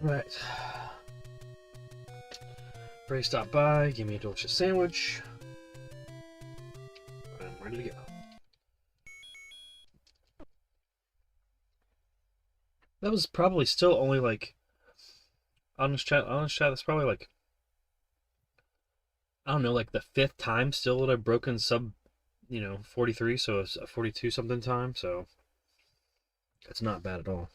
Right. Ray stopped by, gave me a delicious sandwich. I'm ready to go. That was probably still only like honest chat, that's probably like, I don't know, like the 5th time still that I've broken sub, 43, so it's a 42 something time, so it's not bad at all.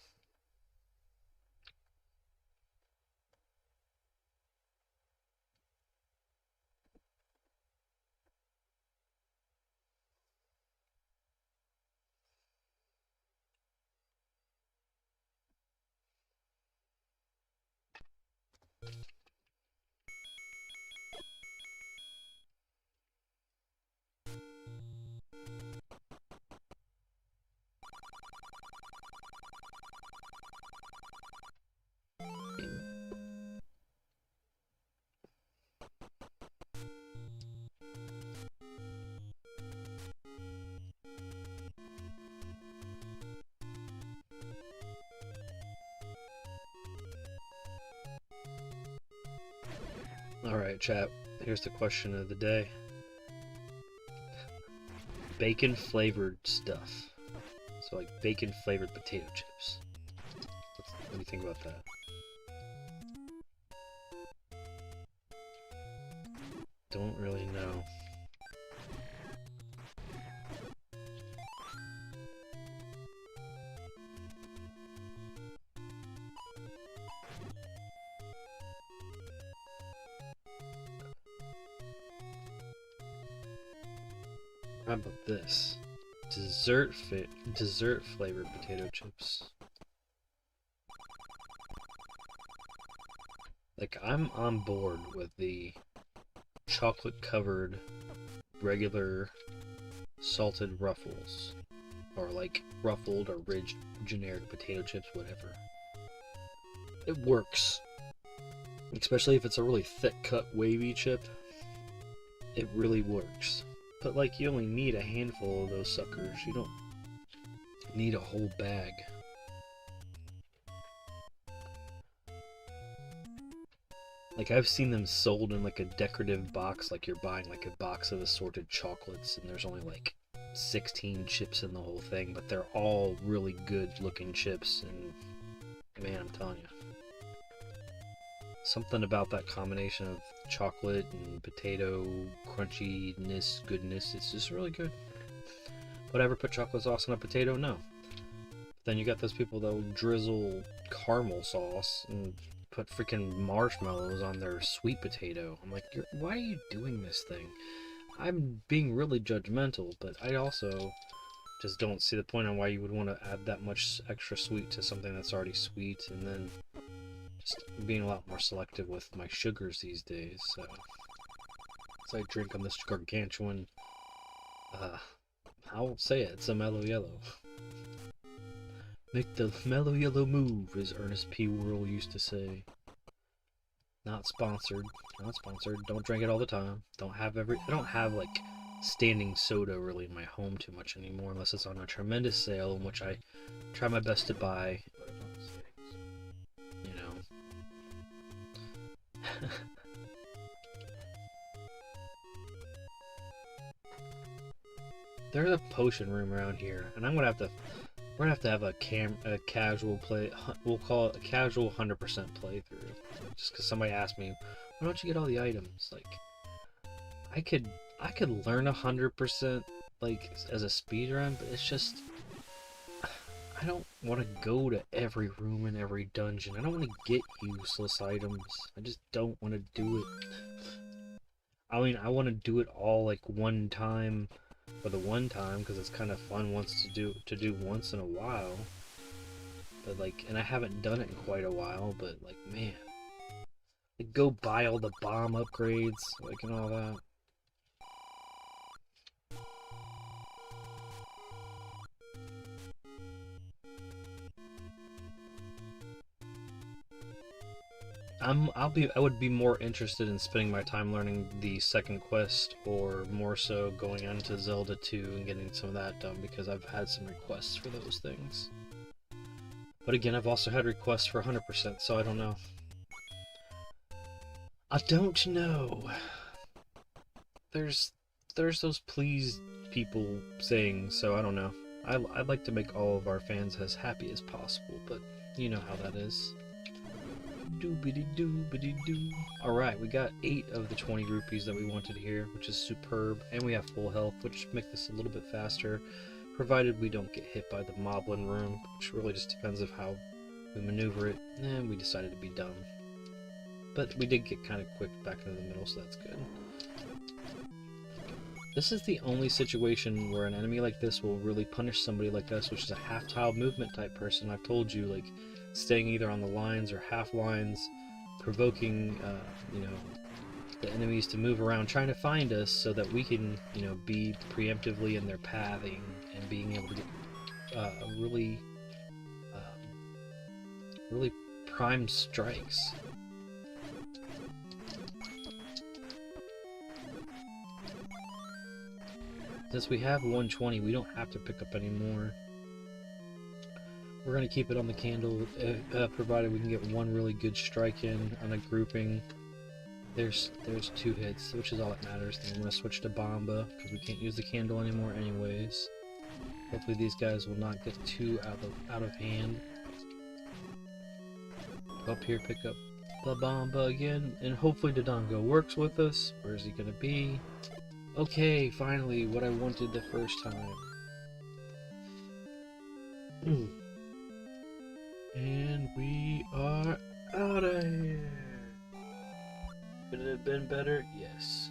Alright, chat, here's the question of the day. Bacon flavored stuff. So like bacon flavored potato chips. What do you think about that? Don't really know. How about this? Dessert flavored potato chips. Like, I'm on board with the chocolate covered regular salted ruffles, or like ruffled or ridged generic potato chips, whatever. It works, especially if it's a really thick cut wavy chip. It really works. But like, you only need a handful of those suckers. You don't need a whole bag. Like, I've seen them sold in like a decorative box, like you're buying like a box of assorted chocolates, and there's only like 16 chips in the whole thing, but they're all really good looking chips, and man, I'm telling you, something about that combination of chocolate and potato crunchiness, goodness, it's just really good. Would I ever put chocolate sauce on a potato? No. Then you got those people that will drizzle caramel sauce and put freaking marshmallows on their sweet potato. I'm like, why are you doing this thing? I'm being really judgmental, but I also just don't see the point on why you would want to add that much extra sweet to something that's already sweet, and then just being a lot more selective with my sugars these days. So as I drink on this gargantuan, I'll say it, it's a mellow yellow. Make the mellow yellow move, as Ernest P. Worrell used to say. Not sponsored. Not sponsored. Don't drink it all the time. I don't have like standing soda really in my home too much anymore, unless it's on a tremendous sale, in which I try my best to buy. You know. There's a potion room around here, and we're gonna have to have a casual play. We'll call it a casual 100% playthrough. Just because somebody asked me, why don't you get all the items? Like, I could learn 100% like as a speedrun, but it's just, I don't want to go to every room and every dungeon. I don't want to get useless items. I just don't want to do it. I mean, I want to do it all like one time for the one time, because it's kind of fun to do once in a while. But like, and I haven't done it in quite a while, but like, man, like, go buy all the bomb upgrades, like, and all that. I would be more interested in spending my time learning the second quest, or more so going on to Zelda 2 and getting some of that done, because I've had some requests for those things. But again, I've also had requests for 100%, so I don't know. I don't know. There's those please people saying, so I don't know. I'd like to make all of our fans as happy as possible, but you know how that is. Doobity-doobity-doo. Alright, we got 8 of the 20 rupees that we wanted here, which is superb, and we have full health, which makes this a little bit faster, provided we don't get hit by the Moblin room, which really just depends on how we maneuver it, and we decided to be dumb. But we did get kind of quick back into the middle, so that's good. This is the only situation where an enemy like this will really punish somebody like us, which is a half-tile movement type person. I've told you, like, staying either on the lines or half lines, provoking, you know, the enemies to move around, trying to find us so that we can, you know, be preemptively in their pathing and being able to get really prime strikes. Since we have 120, we don't have to pick up any more. We're going to keep it on the candle, provided we can get one really good strike in on a grouping. There's 2 hits, which is all that matters. Then I'm going to switch to Bomba, because we can't use the candle anymore anyways. Hopefully these guys will not get too out of hand. Go up here, pick up the Bomba again, and hopefully Dodongo works with us. Where is he going to be? Okay, finally, what I wanted the first time. And we are out of here. Could it have been better? Yes.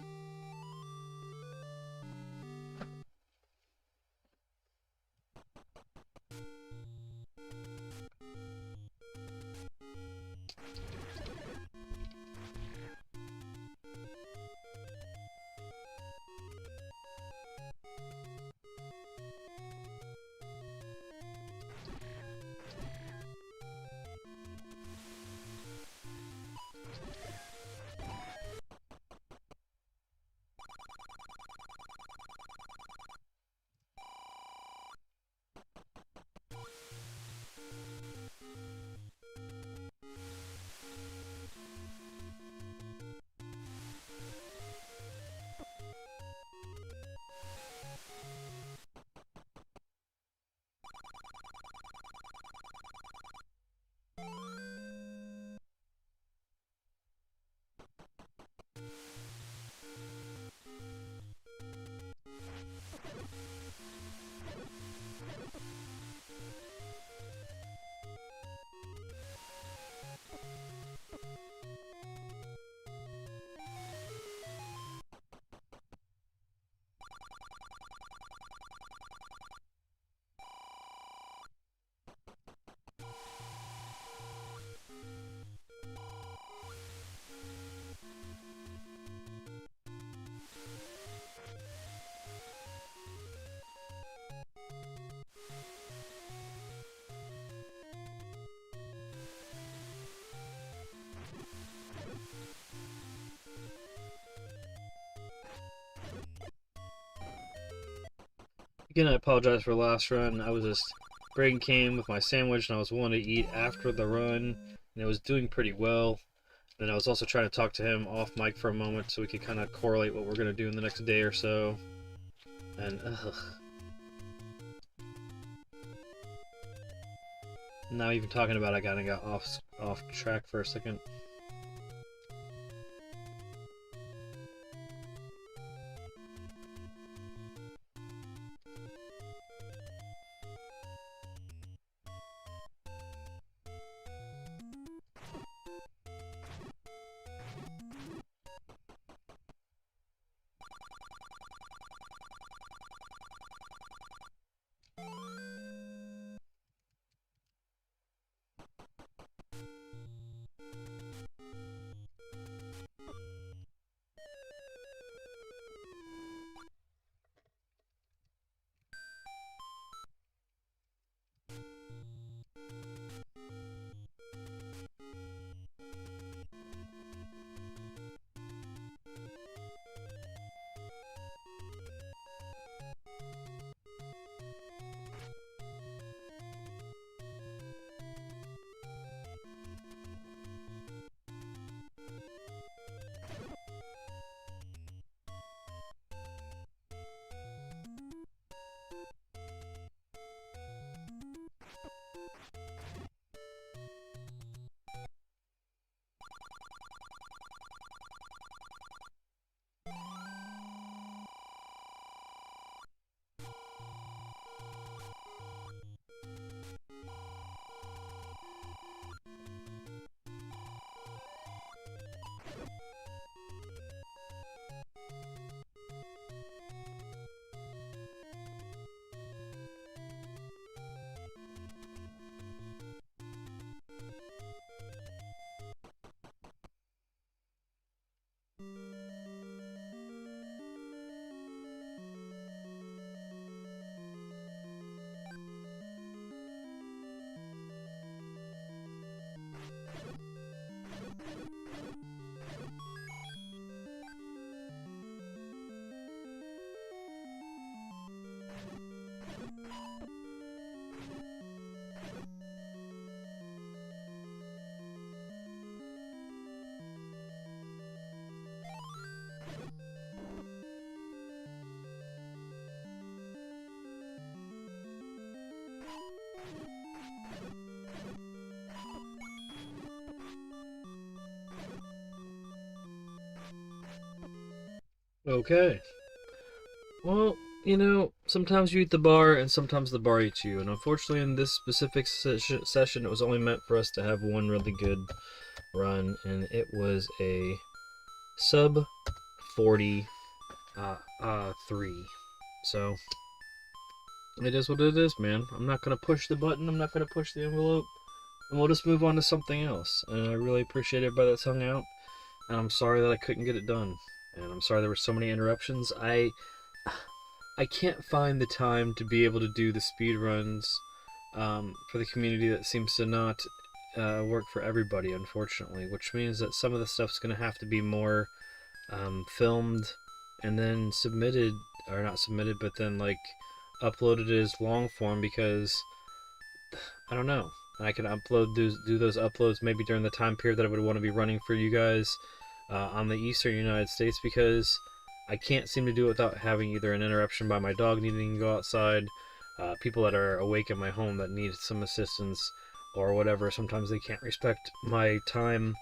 Again, I apologize for the last run. I was just brain came with my sandwich and I was wanting to eat after the run, and it was doing pretty well. And I was also trying to talk to him off mic for a moment so we could kind of correlate what we're going to do in the next day or so. And, ugh. Now even talking about it, I kind of got off track for a second. Okay. Well, sometimes you eat the bar and sometimes the bar eats you. And unfortunately, in this specific session, it was only meant for us to have one really good run, and it was a sub 40 3. So, it is what it is, man. I'm not going to push the button, I'm not going to push the envelope, and we'll just move on to something else. And I really appreciate everybody that's hung out, and I'm sorry that I couldn't get it done. And I'm sorry there were so many interruptions. I can't find the time to be able to do the speed runs for the community. That seems to not work for everybody, unfortunately, which means that some of the stuff's going to have to be more filmed and then submitted, or not submitted, but then like uploaded as long form, because I don't know. I can do those uploads maybe during the time period that I would want to be running for you guys on the eastern United States, because I can't seem to do it without having either an interruption by my dog needing to go outside, people that are awake in my home that need some assistance, or whatever. Sometimes they can't respect my time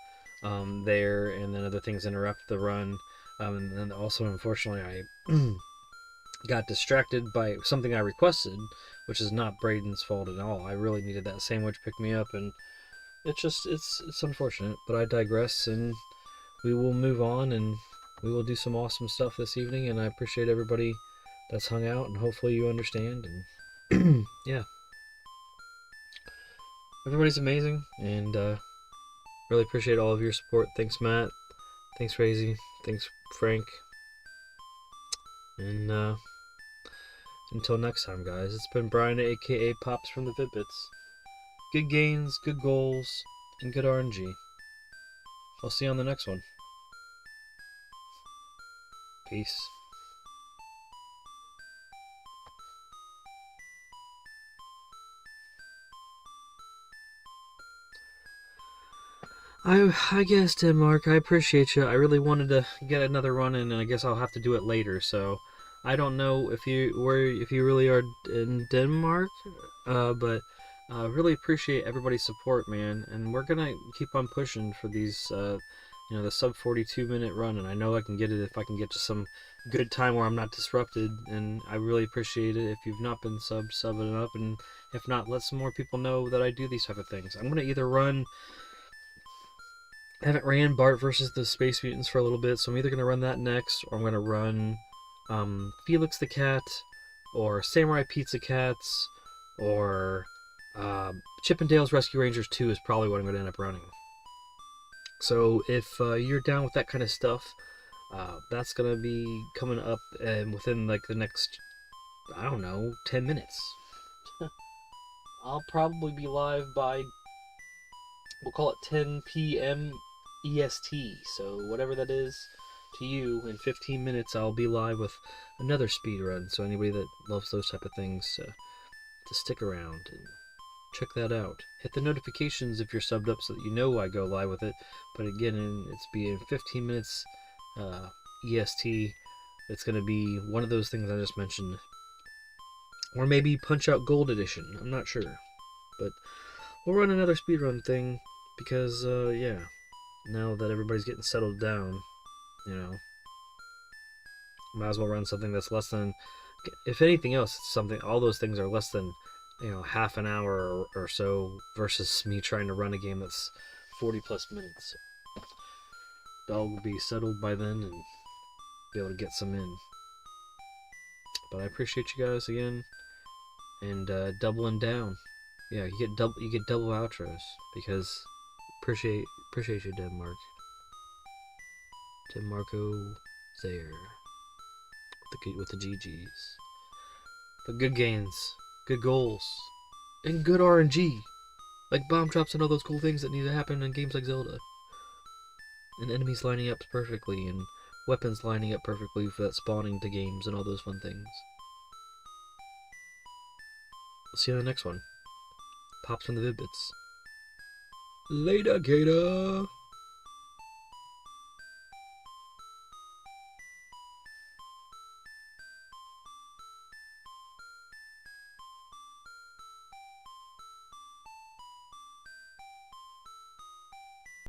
there, and then other things interrupt the run. And then also, unfortunately, I got distracted by something I requested, which is not Braden's fault at all. I really needed that sandwich pick me up, and it's unfortunate, but I digress, and we will move on, and we will do some awesome stuff this evening, and I appreciate everybody that's hung out, and hopefully you understand, and yeah. Everybody's amazing, and really appreciate all of your support. Thanks, Matt. Thanks, Razy. Thanks, Frank. And until next time, guys, it's been Brian, aka Pops from the Vid-Bits. Good gains, good goals, and good RNG. I'll see you on the next one. Peace. I guess, Denmark, I appreciate you. I really wanted to get another run in, and I guess I'll have to do it later. So, I don't know if you really are in Denmark, but really appreciate everybody's support, man. And we're gonna keep on pushing for these, the sub 42-minute run. And I know I can get it if I can get to some good time where I'm not disrupted. And I really appreciate it. If you've not been sub it up, and if not, let some more people know that I do these type of things. I'm gonna either run. I haven't ran Bart versus the Space Mutants for a little bit, so I'm either going to run that next, or I'm going to run Felix the Cat, or Samurai Pizza Cats, or Chip and Dale's Rescue Rangers 2 is probably what I'm going to end up running. So if you're down with that kind of stuff, that's going to be coming up within like the next, I don't know, 10 minutes. I'll probably be live by, we'll call it 10 p.m. EST, so whatever that is to you, in 15 minutes I'll be live with another speed run. So anybody that loves those type of things, to stick around and check that out. Hit the notifications if you're subbed up so that you know I go live with it. But again, it's being 15 minutes EST. It's going to be one of those things I just mentioned, or maybe Punch Out Gold Edition. I'm not sure, but we'll run another speedrun thing, because, yeah, now that everybody's getting settled down, might as well run something that's less than, if anything else, it's something, all those things are less than, half an hour or so, versus me trying to run a game that's 40 plus minutes. Dog will be settled by then and be able to get some in. But I appreciate you guys again, and doubling down. Yeah, you get double outros, because appreciate you, Denmark. Denmarco there with the GGs. But good gains, good goals, and good RNG, like bomb drops and all those cool things that need to happen in games like Zelda. And enemies lining up perfectly, and weapons lining up perfectly for that spawning to games and all those fun things. We'll see you on the next one. Pops from the Vid-Bits. Later, Gator!